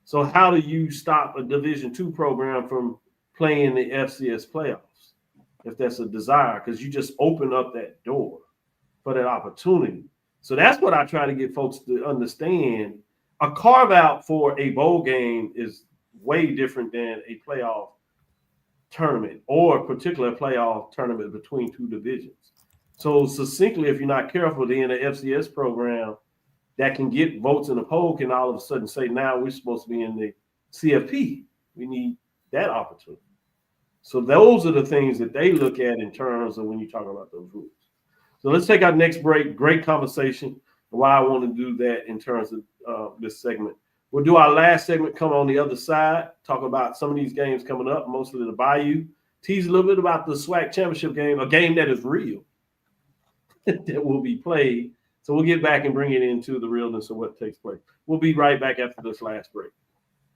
So how do you stop a Division II program from playing the FCS playoffs, if that's a desire? Because you just open up that door for that opportunity. So that's what I try to get folks to understand. A carve out for a bowl game is way different than a playoff tournament or a particular playoff tournament between 2 divisions. So succinctly, if you're not careful, then the FCS program that can get votes in the poll can all of a sudden say, now we're supposed to be in the CFP. We need that opportunity. So those are the things that they look at in terms of when you talk about those rules. So let's take our next break. Great conversation. Why I want to do that in terms of this segment. We'll do our last segment, come on the other side, talk about some of these games coming up, mostly the Bayou. Tease a little bit about the SWAC championship game, a game that is real, that will be played. So we'll get back and bring it into the realness of what takes place. We'll be right back after this last break.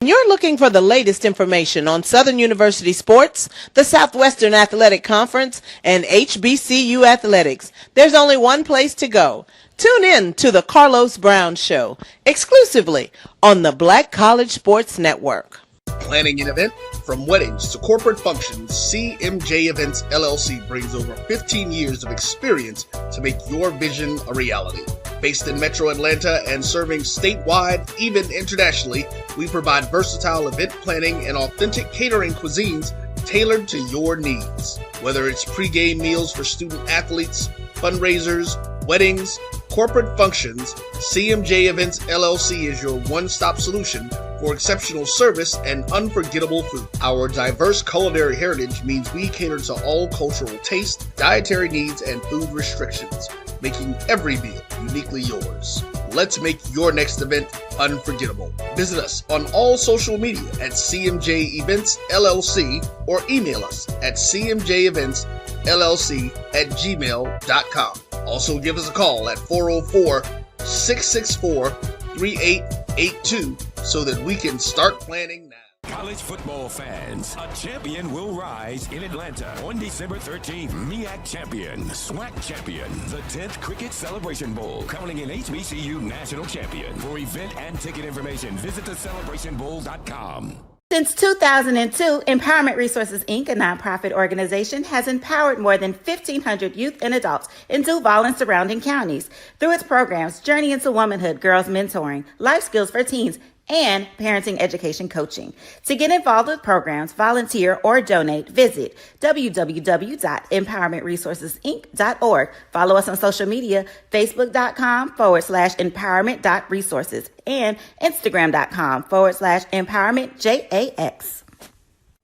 You're looking for the latest information on Southern University sports, the Southwestern Athletic Conference, and HBCU athletics. There's only one place to go. Tune in to the Carlos Brown Show, exclusively on the Black College Sports Network. Planning an event? From weddings to corporate functions, CMJ Events LLC brings over 15 years of experience to make your vision a reality. Based in Metro Atlanta and serving statewide, even internationally, we provide versatile event planning and authentic catering cuisines tailored to your needs. Whether it's pre-game meals for student athletes, fundraisers, weddings, corporate functions, CMJ Events LLC is your one-stop solution for exceptional service and unforgettable food. Our diverse culinary heritage means we cater to all cultural taste, dietary needs, and food restrictions, making every meal uniquely yours. Let's make your next event unforgettable. Visit us on all social media at CMJ Events LLC or email us at cmjeventsllc@gmail.com. Also give us a call at 404-664-3882 so that we can start planning now. College football fans, a champion will rise in Atlanta on December 13th. MEAC champion, SWAC champion, the 10th Cricket Celebration Bowl, crowning an HBCU national champion. For event and ticket information, visit thecelebrationbowl.com. Since 2002, Empowerment Resources, Inc., a nonprofit organization, has empowered more than 1,500 youth and adults in Duval and surrounding counties. Through its programs, Journey into Womanhood, Girls Mentoring, Life Skills for Teens, and parenting education coaching. To get involved with programs, volunteer, or donate, visit www.empowermentresourcesinc.org. Follow us on social media, facebook.com/empowerment.resources and instagram.com/empowermentjax.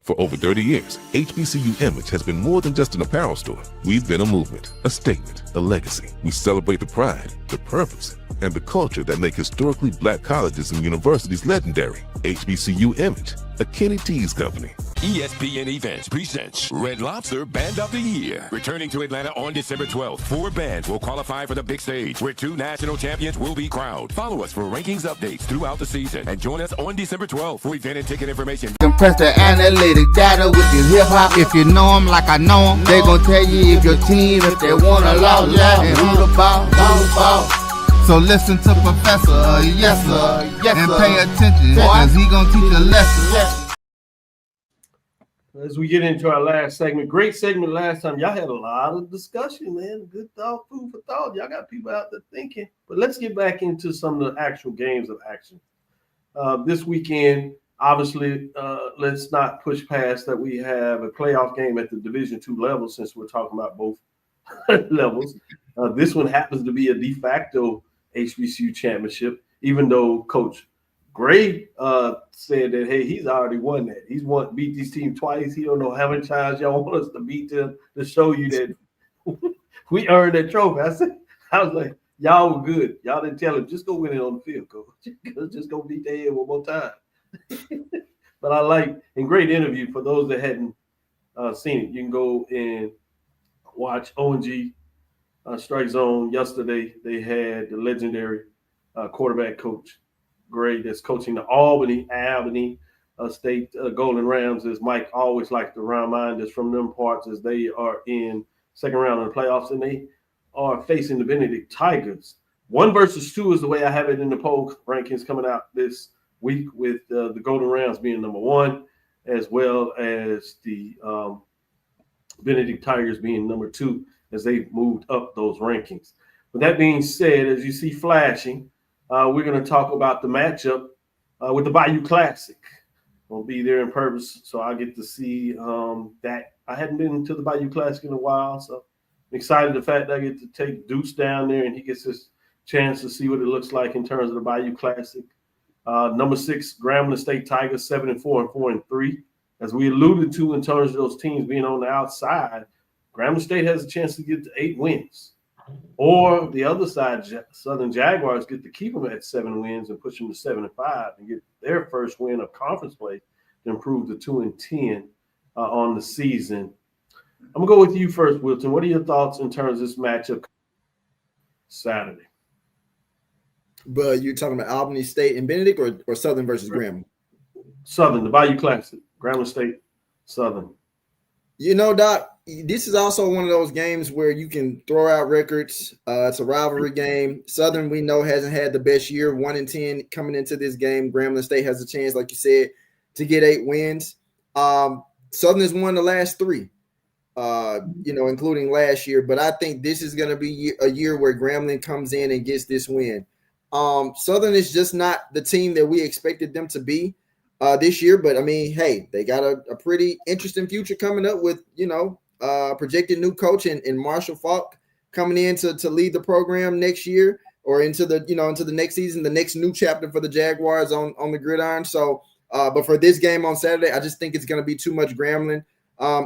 For over 30 years, HBCU Image has been more than just an apparel store. We've been a movement, a statement, a legacy. We celebrate the pride, the purpose, and the culture that make historically black colleges and universities legendary. HBCU Image, a Kenny T's company. ESPN Events presents Red Lobster Band of the Year. Returning to Atlanta on December 12th, 4 bands will qualify for the big stage, where 2 national champions will be crowned. Follow us for rankings updates throughout the season, and join us on December 12th for event and ticket information. Compress the analytic data with your hip hop. If you know them like I know them, they gon' tell you if your team, if they wanna lose, and who the ball. So listen to Professor, yes sir, and pay attention, cause he gon' teach a lesson. As we get into our last segment, great segment last time. Y'all had a lot of discussion, man. Good thought, food for thought. Y'all got people out there thinking. But let's get back into some of the actual games of action. This weekend, obviously, let's not push past that we have a playoff game at the Division II level, since we're talking about both levels. This one happens to be a de facto HBCU championship, even though Coach Gray said that, hey, he's already won that. He's beat these teams twice. He don't know how many times y'all want us to beat them to show you that we earned that trophy. I was like, y'all were good. Y'all didn't tell him, just go win it on the field, coach. Just go beat their head one more time. But I like, and great interview for those that hadn't seen it. You can go and watch O&G Strike Zone. Yesterday, they had the legendary quarterback coach Gray that's coaching the Albany State Golden Rams, as Mike always likes to remind us from them parts, as they are in second round of the playoffs, and they are facing the Benedict Tigers. 1 versus 2 is the way I have it in the poll rankings coming out this week, with the Golden Rams being number 1, as well as the Benedict Tigers being number 2, as they've moved up those rankings. With that being said, as you see flashing, we're going to talk about the matchup with the Bayou Classic. I'll be there in purpose, so I get to see that. I hadn't been to the Bayou Classic in a while, so I'm excited the fact that I get to take Deuce down there and he gets his chance to see what it looks like in terms of the Bayou Classic. Number 6, Grambling State Tigers, 7-4 and 4-3. As we alluded to in terms of those teams being on the outside, Grambling State has a chance to get to 8 wins. Or the other side, Southern Jaguars get to keep them at 7 wins and push them to 7-5 and get their first win of conference play to improve to 2-10 on the season. I'm going to go with you first, Wilton. What are your thoughts in terms of this matchup Saturday? But you're talking about Albany State and Benedict, or Southern versus Grambling? Southern, the Bayou Classic. Grambling State, Southern. You know, Doc, this is also one of those games where you can throw out records. It's a rivalry game. Southern, we know, hasn't had the best year, 1-10 coming into this game. Grambling State has a chance, like you said, to get 8 wins. Southern has won the last 3. including last year. But I think this is going to be a year where Grambling comes in and gets this win. Southern is just not the team that we expected them to be this year. But I mean, hey, they got a pretty interesting future coming up with, projected new coach in Marshall Falk coming in to lead the program next year or into the next season, the next new chapter for the Jaguars on the gridiron. So, but for this game on Saturday, I just think it's going to be too much Grambling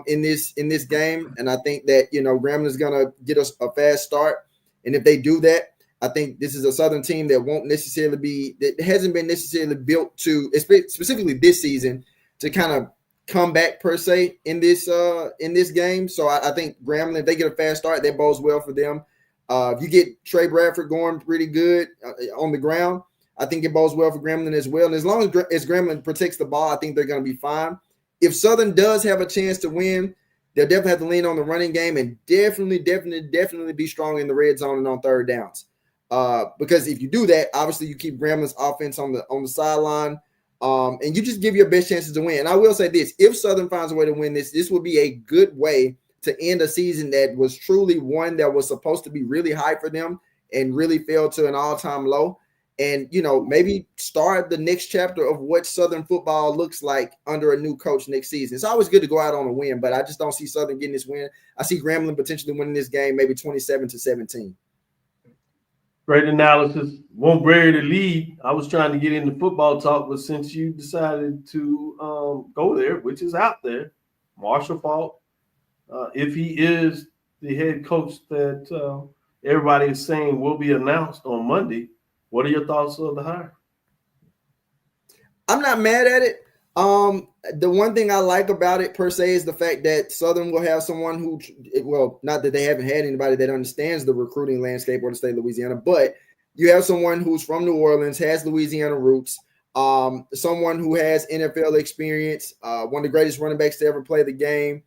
in this game, and I think that Grambling is going to get us a fast start, and if they do that, I think this is a Southern team that hasn't been necessarily built to, specifically this season, to kind of come back per se in this game. So I think Grambling, if they get a fast start, that bodes well for them. If you get Trey Bradford going pretty good on the ground, I think it bodes well for Grambling as well. And as long as Grambling protects the ball, I think they're going to be fine. If Southern does have a chance to win, they'll definitely have to lean on the running game and definitely be strong in the red zone and on third downs. Because if you do that, obviously you keep Grambling's offense on the sideline, and you just give your best chances to win. And I will say this: if Southern finds a way to win this would be a good way to end a season that was truly one that was supposed to be really high for them and really fell to an all-time low. And maybe start the next chapter of what Southern football looks like under a new coach next season. It's always good to go out on a win, but I just don't see Southern getting this win. I see Grambling potentially winning this game, maybe 27-17. Great analysis. Won't bury the lead. I was trying to get into football talk, but since you decided to go there, which is out there, Marshall Falk, if he is the head coach that everybody is saying will be announced on Monday, what are your thoughts of the hire? I'm not mad at it. The one thing I like about it per se is the fact that Southern will have someone who, well, not that they haven't had anybody that understands the recruiting landscape or the state of Louisiana, but you have someone who's from New Orleans, has Louisiana roots, someone who has NFL experience, one of the greatest running backs to ever play the game.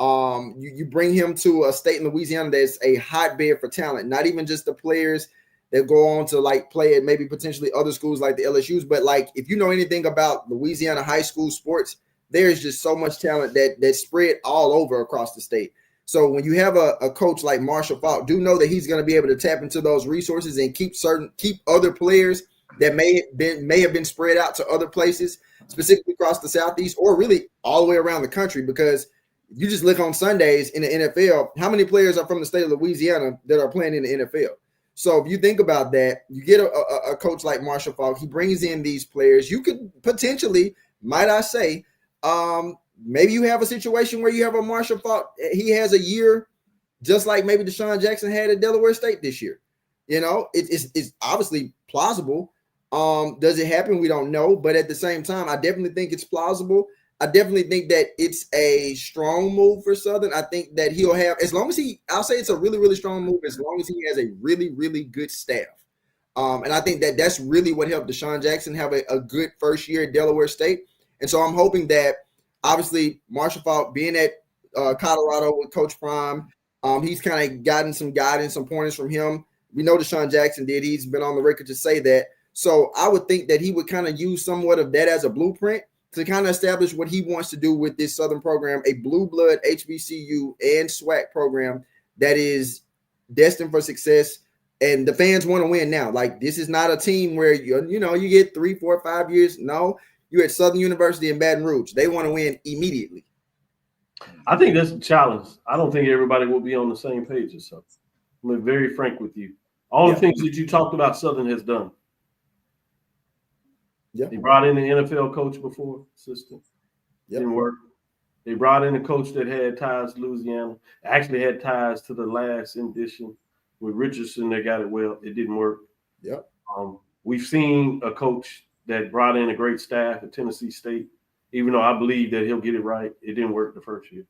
You bring him to a state in Louisiana that's a hotbed for talent, not even just the players that go on to play at maybe potentially other schools like the LSUs. But if you know anything about Louisiana high school sports, there's just so much talent that's spread all over across the state. So when you have a coach like Marshall Falk, do know that he's going to be able to tap into those resources and keep other players that may have been spread out to other places, specifically across the Southeast or really all the way around the country. Because you just look on Sundays in the NFL, how many players are from the state of Louisiana that are playing in the NFL? So if you think about that, you get a coach like Marshall Falk. He brings in these players. You could potentially, might I say, maybe you have a situation where you have a Marshall Falk. He has a year just like maybe Deshaun Jackson had at Delaware State this year. It's obviously plausible. Does it happen? We don't know. But at the same time, I definitely think it's plausible. I definitely think that it's a strong move for Southern. I think that he'll have, as long as I'll say it's a really, really strong move, as long as he has a really, really good staff. And I think that that's really what helped Deshaun Jackson have a good first year at Delaware State. And so I'm hoping that, obviously, Marshall Falk being at Colorado with Coach Prime, he's kind of gotten some guidance, some pointers from him. We know Deshaun Jackson did. He's been on the record to say that. So I would think that he would kind of use somewhat of that as a blueprint to kind of establish what he wants to do with this Southern program, a blue blood HBCU and SWAC program that is destined for success. And the fans want to win now. This is not a team where you get 3, 4, 5 years. No, you're at Southern University in Baton Rouge. They want to win immediately. I think that's a challenge. I don't think everybody will be on the same page as Southern. I'm very frank with you. All the things that you talked about, Southern has done. Yeah. They brought in the NFL coach before, assistant. Didn't work. They brought in a coach that had ties to Louisiana. Actually had ties to the last edition with Richardson. They got it well. It didn't work. Yep. We've seen a coach that brought in a great staff at Tennessee State, even though I believe that he'll get it right. It didn't work the first year.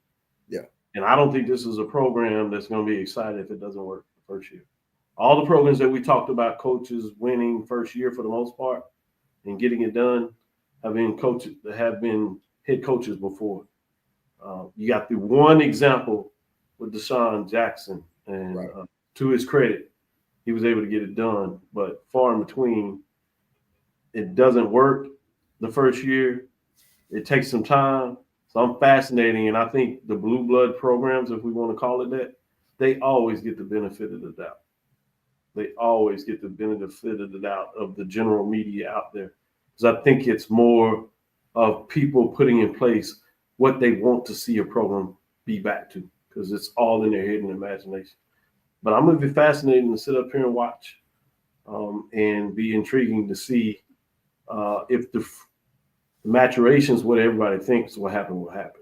Yeah. And I don't think this is a program that's going to be excited if it doesn't work the first year. All the programs that we talked about, coaches winning first year for the most part and getting it done, have been head coaches before. You got the one example with Deshaun Jackson, and to his credit, he was able to get it done. But far in between, it doesn't work the first year. It takes some time. So I'm fascinating, and I think the blue blood programs, if we want to call it that, they always get the benefit of the doubt. They always get the benefit of the doubt of the general media out there. Because I think it's more of people putting in place what they want to see a program be back to, because it's all in their head and imagination. But I'm going to be fascinated to sit up here and watch and be intriguing to see if the maturations, what everybody thinks will happen, will happen.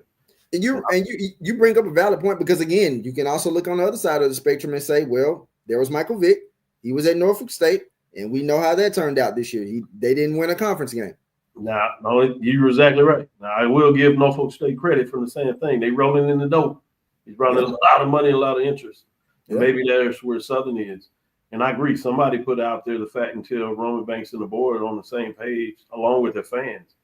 And you bring up a valid point, because again, you can also look on the other side of the spectrum and say, well, there was Michael Vick. He was at Norfolk State, and we know how that turned out this year. They didn't win a conference game. Now, no, you're exactly right. Now, I will give Norfolk State credit for the same thing. They rolling in the dough. He's brought in a lot of money and a lot of interest. And maybe that's where Southern is. And I agree. Somebody put out there the fact until Roman Banks and the board are on the same page, along with their fans,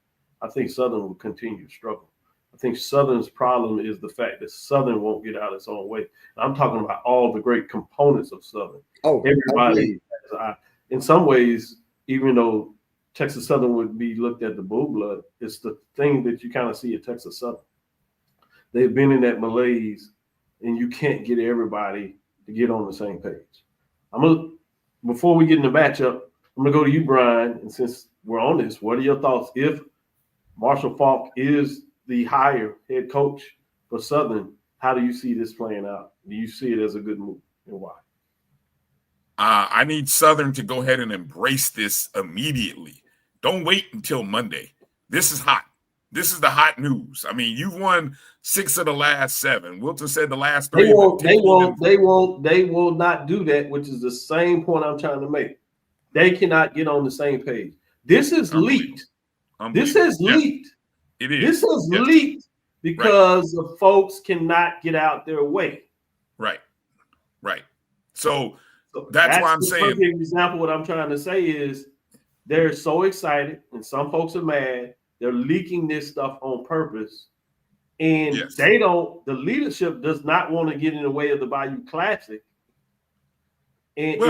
I think Southern will continue to struggle. I think Southern's problem is the fact that Southern won't get out its own way. I'm talking about all the great components of Southern. Oh, everybody, in some ways, even though Texas Southern would be looked at the blue blood, it's the thing that you kind of see at Texas Southern. They've been in that malaise, and you can't get everybody to get on the same page. Before we get in the matchup, I'm gonna go to you, Brian. And since we're on this, what are your thoughts if Marshall Faulk is the higher head coach for Southern? How do you see this playing out? Do you see it as a good move, and why? I need Southern to go ahead and embrace this immediately. Don't wait until Monday. This is hot. This is the hot news. I mean, you've won 6 of the last 7. Wilton said the last 3. They will not do that, which is the same point I'm trying to make. They cannot get on the same page. This is leaked. This is leaked. It is. This is leaked because the folks cannot get out their way. Right. So that's why I'm saying. Perfect example. What I'm trying to say is they're so excited, and some folks are mad. They're leaking this stuff on purpose, and the leadership does not want to get in the way of the Bayou Classic, and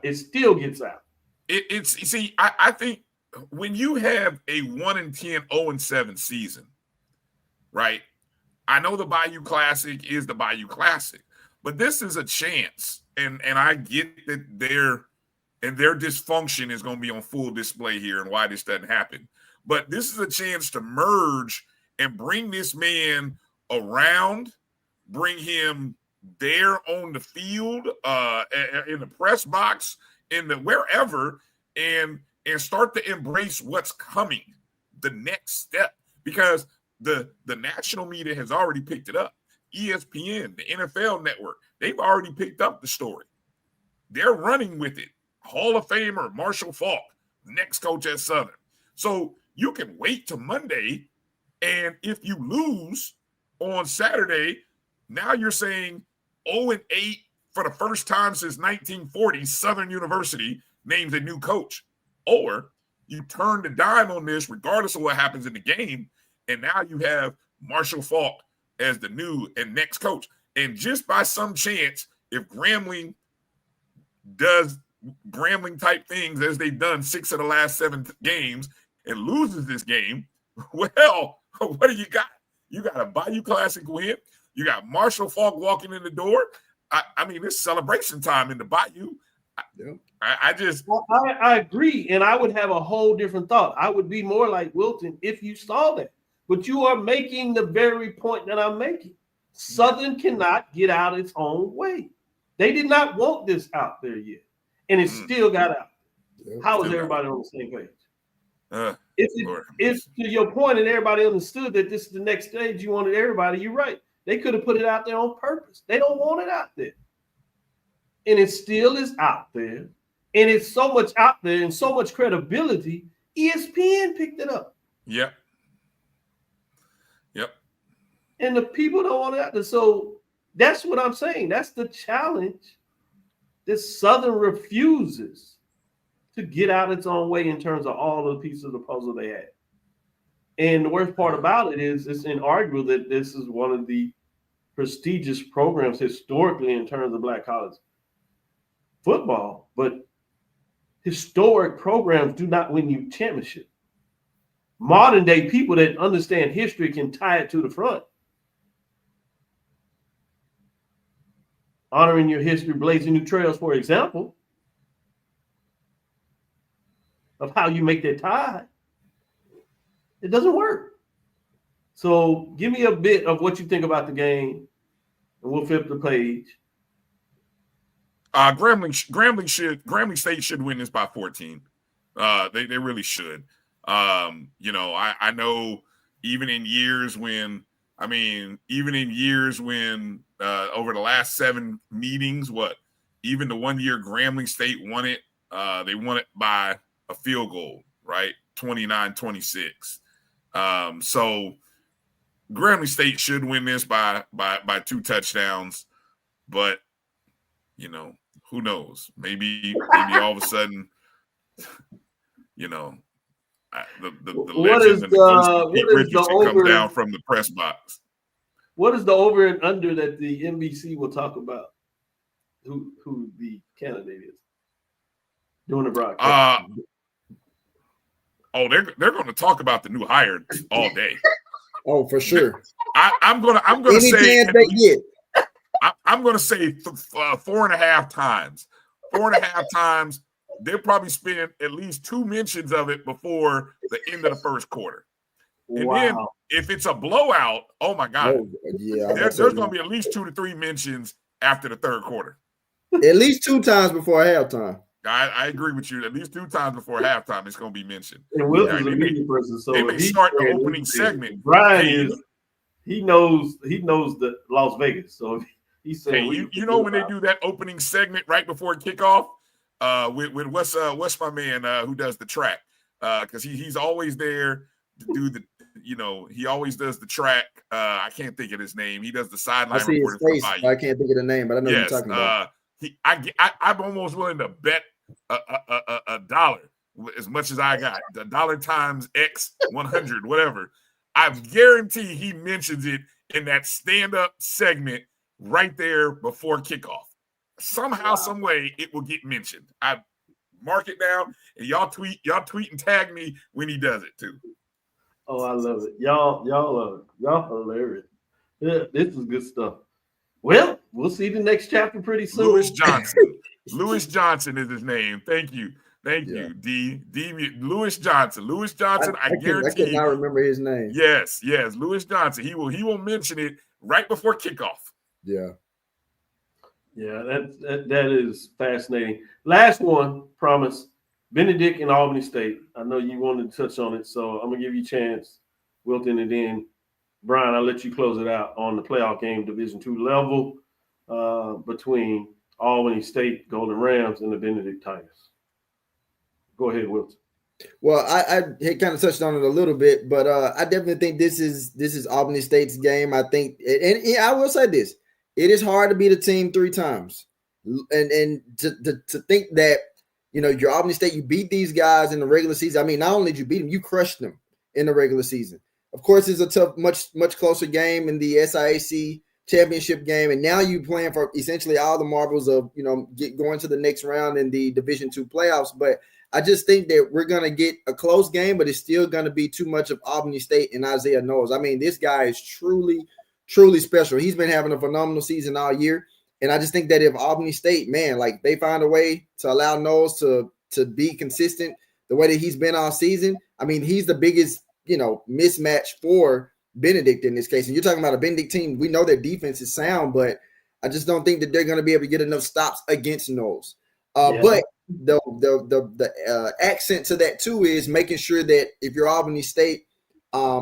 it still gets out. I think when you have a 1-10, 0-7 season, right? I know the Bayou Classic is the Bayou Classic, but this is a chance, and I get that their dysfunction is going to be on full display here and why this doesn't happen. But this is a chance to merge and bring this man around, bring him there on the field, in the press box, in the wherever, and start to embrace what's coming, the next step, because the national media has already picked it up. ESPN, the NFL Network, they've already picked up the story. They're running with it. Hall of Famer Marshall Faulk, next coach at Southern. So you can wait till Monday, and if you lose on Saturday, now you're saying 0-8 for the first time since 1940, Southern University names a new coach. Or you turn the dime on this regardless of what happens in the game, and now you have Marshall Faulk as the new and next coach. And just by some chance, if Grambling does Grambling-type things as they've done 6 of the last 7 games and loses this game, well, what do you got? You got a Bayou Classic win. You got Marshall Faulk walking in the door. I mean, it's celebration time in the Bayou. I agree, and I would have a whole different thought. I would be more like Wilton if you saw that. But you are making the very point that I'm making. Southern cannot get out its own way. They did not want this out there yet, and it still got out. How is everybody on the same page? If to your point and everybody understood that this is the next stage, you wanted everybody, you're right. They could have put it out there on purpose. They don't want it out there. And it still is out there. And it's so much out there and so much credibility, ESPN picked it up. Yep. And the people don't want it out there. So that's what I'm saying. That's the challenge that Southern refuses to get out its own way in terms of all the pieces of the puzzle they had. And the worst part about it is it's inarguable that this is one of the prestigious programs historically in terms of Black college football, but historic programs do not win you championship. modern day people that understand history can tie it to the front. Honoring your history, blazing new trails, for example, of how you make that tie. It doesn't work. So give me a bit of what you think about the game, and we'll flip the page. Grambling State should win this by 14. They really should. I know even in years when over the last 7 meetings, even the 1 year Grambling State won it, they won it by a field goal, right? 29-26. So Grambling State should win this by 2 touchdowns, but who knows? Maybe all of a sudden, the legend and the ghost of Pete Richardson comes down from the press box. What is the over and under that the NBC will talk about? Who the candidate is doing the broadcast? They're going to talk about the new hire all day. Oh, for sure. I'm gonna Any say chance they get. I'm going to say 4.5 times. 4.5 times. They'll probably spend at least 2 mentions of it before the end of the first quarter. And then if it's a blowout, oh my God. Oh, yeah, there's going to be at least 2 to 3 mentions after the third quarter. At least 2 times before halftime. I agree with you. At least 2 times before halftime, it's going to be mentioned. And Wilson's a media person, so they may start the opening segment. Brian he knows the Las Vegas, so he's saying. When they do that opening segment right before kickoff, with what's my man who does the track, because he's always there to do the. He always does the track. I can't think of his name. He does the sideline reporting for Bayou. I can't think of the name, but I know what you're talking about. I'm almost willing to bet a dollar, as much as I got, the dollar times X 100, whatever. I guarantee he mentions it in that stand-up segment right there before kickoff. Somehow, some way, it will get mentioned. I mark it down, and y'all tweet and tag me when he does it too. Oh, I love it. Y'all love it. Y'all hilarious. Yeah, this is good stuff. Well, we'll see the next chapter pretty soon. Louis Johnson. Louis Johnson is his name. Thank you. D. Louis Johnson. Louis Johnson, I guarantee. I cannot remember his name. Yes, Louis Johnson. He will mention it right before kickoff. Yeah. Yeah, that is fascinating. Last one, promise. Benedict and Albany State. I know you wanted to touch on it, so I'm gonna give you a chance, Wilton, and then Brian, I'll let you close it out on the playoff game, Division II level, between Albany State Golden Rams and the Benedict Tigers. Go ahead, Wilton. Well, I had kind of touched on it a little bit, but I definitely think this is Albany State's game. I think, and I will say this: it is hard to beat a team 3 times, and to think that you're Albany State, you beat these guys in the regular season. I mean, not only did you beat them, you crushed them in the regular season. Of course, it's a tough, much closer game in the SIAC championship game, and now you playing for essentially all the marbles of going to the next round in the Division II playoffs. But I just think that we're gonna get a close game, but it's still gonna be too much of Albany State and Isaiah Knowles. I mean, this guy is truly, truly special. He's been having a phenomenal season all year, and I just think that if Albany State, man, like they find a way to allow Knowles to be consistent the way that he's been all season, I mean, he's the biggest mismatch for Benedict in this case. And you're talking about a Benedict team. We know their defense is sound, but I just don't think that they're going to be able to get enough stops against Knowles. But the accent to that too is making sure that if you're Albany State,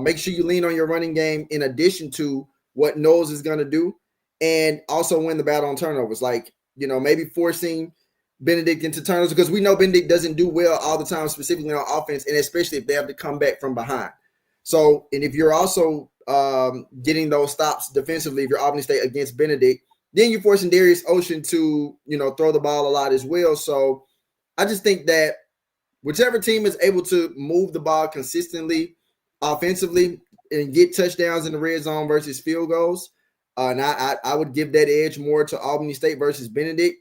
make sure you lean on your running game in addition to what Knowles is going to do, and also win the battle on turnovers. Like, maybe forcing Benedict into turnovers, because we know Benedict doesn't do well all the time, specifically on offense, and especially if they have to come back from behind. So, and if you're also getting those stops defensively, if you're Albany State against Benedict, then you're forcing Darius Ocean to, throw the ball a lot as well. So I just think that whichever team is able to move the ball consistently offensively and get touchdowns in the red zone versus field goals, and I would give that edge more to Albany State versus Benedict.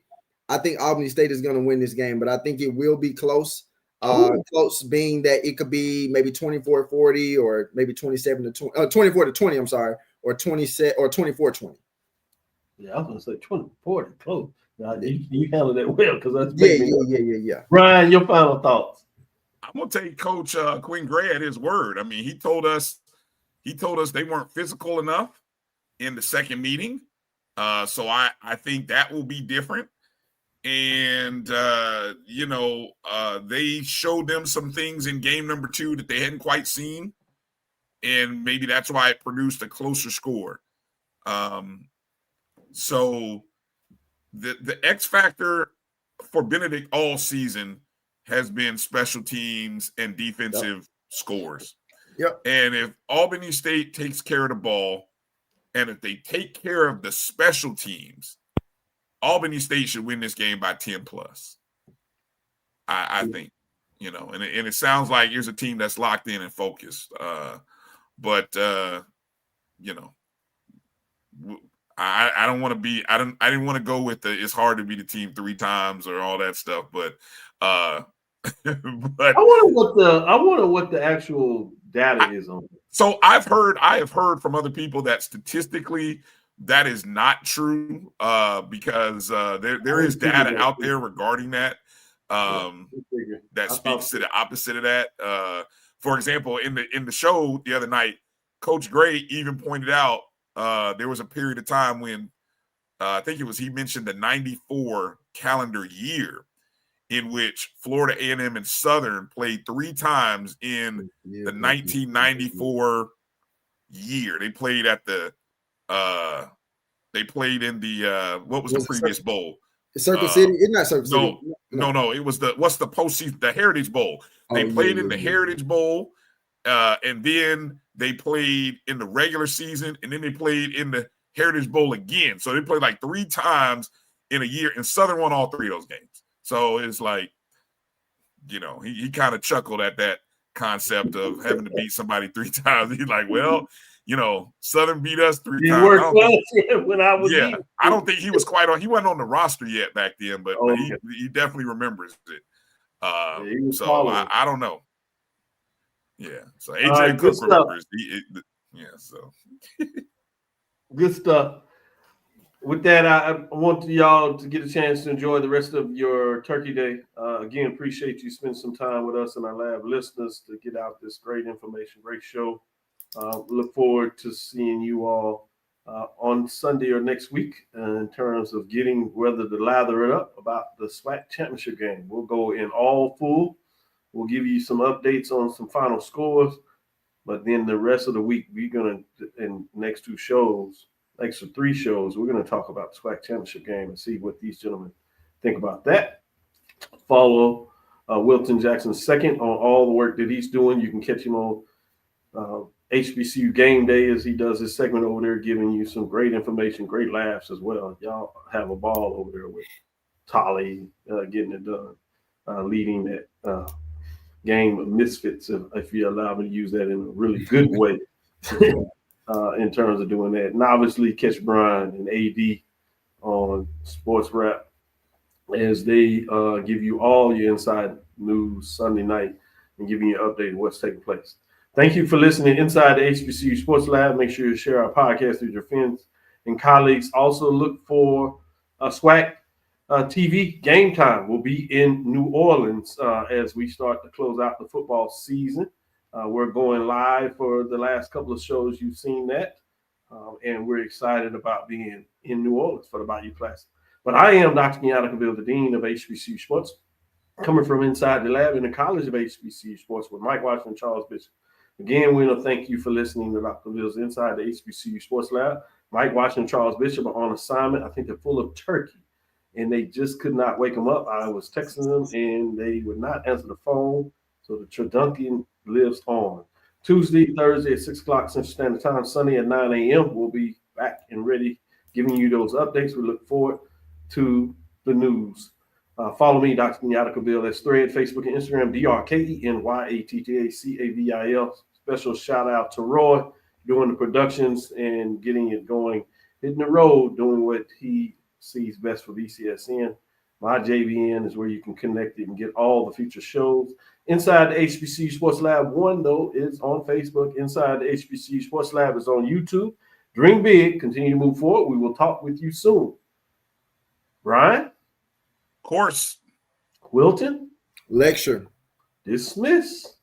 I think Albany State is going to win this game, but I think it will be close. Close being that it could be maybe 24-40 or maybe 24-20, I'm sorry, or 20 or 24-20. Yeah, I was gonna say 20-40, close. Now, you handled that well because that's Yeah. Brian, your final thoughts. I'm gonna take Coach Quinn Gray at his word. I mean, he told us they weren't physical enough in the second meeting. So I think that will be different. And they showed them some things in game number 2 that they hadn't quite seen, and maybe that's why it produced a closer score. So the X factor for Benedict all season has been special teams and defensive scores. Yep. And if Albany State takes care of the ball, and if they take care of the special teams, Albany State should win this game by 10 plus. I think, and it sounds like here's a team that's locked in and focused. But I don't want to be. I didn't want to go with it's hard to beat a team 3 times or all that stuff. But but I wonder what the actual data is on it. So I have heard from other people that statistically that is not true, because there is data out there regarding that that speaks to the opposite of that. For example, in the show the other night, Coach Gray even pointed out there was a period of time when I think he mentioned the 94 calendar year in which Florida A&M and Southern played 3 times in the 1994 year. They played at the what was the previous bowl? Circle City? It's not Circle City. No. It was what's the postseason? The Heritage Bowl. They played in the Heritage Bowl, and then they played in the regular season, and then they played in the Heritage Bowl again. So they played like 3 times in a year, and Southern won all 3 of those games. So it's like, he kind of chuckled at that concept of having to beat somebody 3 times. He's like, well, Southern beat us 3 times. I don't think he was quite on. He wasn't on the roster yet back then, but he definitely remembers it. So I don't know. Yeah. So AJ Cook remembers. So good stuff. With that, I want y'all to get a chance to enjoy the rest of your Turkey Day. Again, appreciate you spending some time with us and our lab listeners to get out this great information, great show. Look forward to seeing you all on Sunday or next week in terms of getting whether to lather it up about the SWAC championship game. We'll go in all full. We'll give you some updates on some final scores. But then the rest of the week, we're going to, in next 3 shows, we're going to talk about the SWAC championship game and see what these gentlemen think about that. Follow Wilton Jackson II on all the work that he's doing. You can catch him on HBCU Game Day as he does his segment over there, giving you some great information, great laughs as well. Y'all have a ball over there with Tolly getting it done, leading that game of misfits, if you allow me to use that in a really good way. In terms of doing that. And obviously catch Brian and AD on Sports Wrap as they give you all your inside news Sunday night and giving you an update of what's taking place. Thank you for listening inside the HBCU Sports Lab. Make sure you share our podcast with your friends and colleagues. Also look for SWAC TV Game Time. Will be in New Orleans as we start to close out the football season. We're going live for the last couple of shows. You've seen that. And we're excited about being in New Orleans for the Bayou Classic. But I am Dr. Kenyatta Cavil, the Dean of HBCU Sports, coming from inside the lab in the College of HBCU Sports with Mike Washington and Charles Bishop. Again, we want to thank you for listening to Dr. Cavil's Inside the HBCU Sports Lab. Mike Washington and Charles Bishop are on assignment. I think they're full of turkey, and they just could not wake them up. I was texting them, and they would not answer the phone. So the Tradunkian lives on. Tuesday, Thursday at 6 o'clock Central Standard Time, Sunday at 9 a.m. We'll be back and ready giving you those updates. We look forward to the news. Follow me, Dr. Kenyatta Cavil. That's Thread, Facebook, and Instagram, DrKenyattacavil. Special shout out to Roy doing the productions and getting it going, hitting the road, doing what he sees best for BCSN. My JVN is where you can connect it and get all the future shows. Inside the HBCU Sports Lab 1, though, is on Facebook. Inside the HBCU Sports Lab is on YouTube. Dream big. Continue to move forward. We will talk with you soon. Brian? Of course. Wilton? Lecture. Dismiss.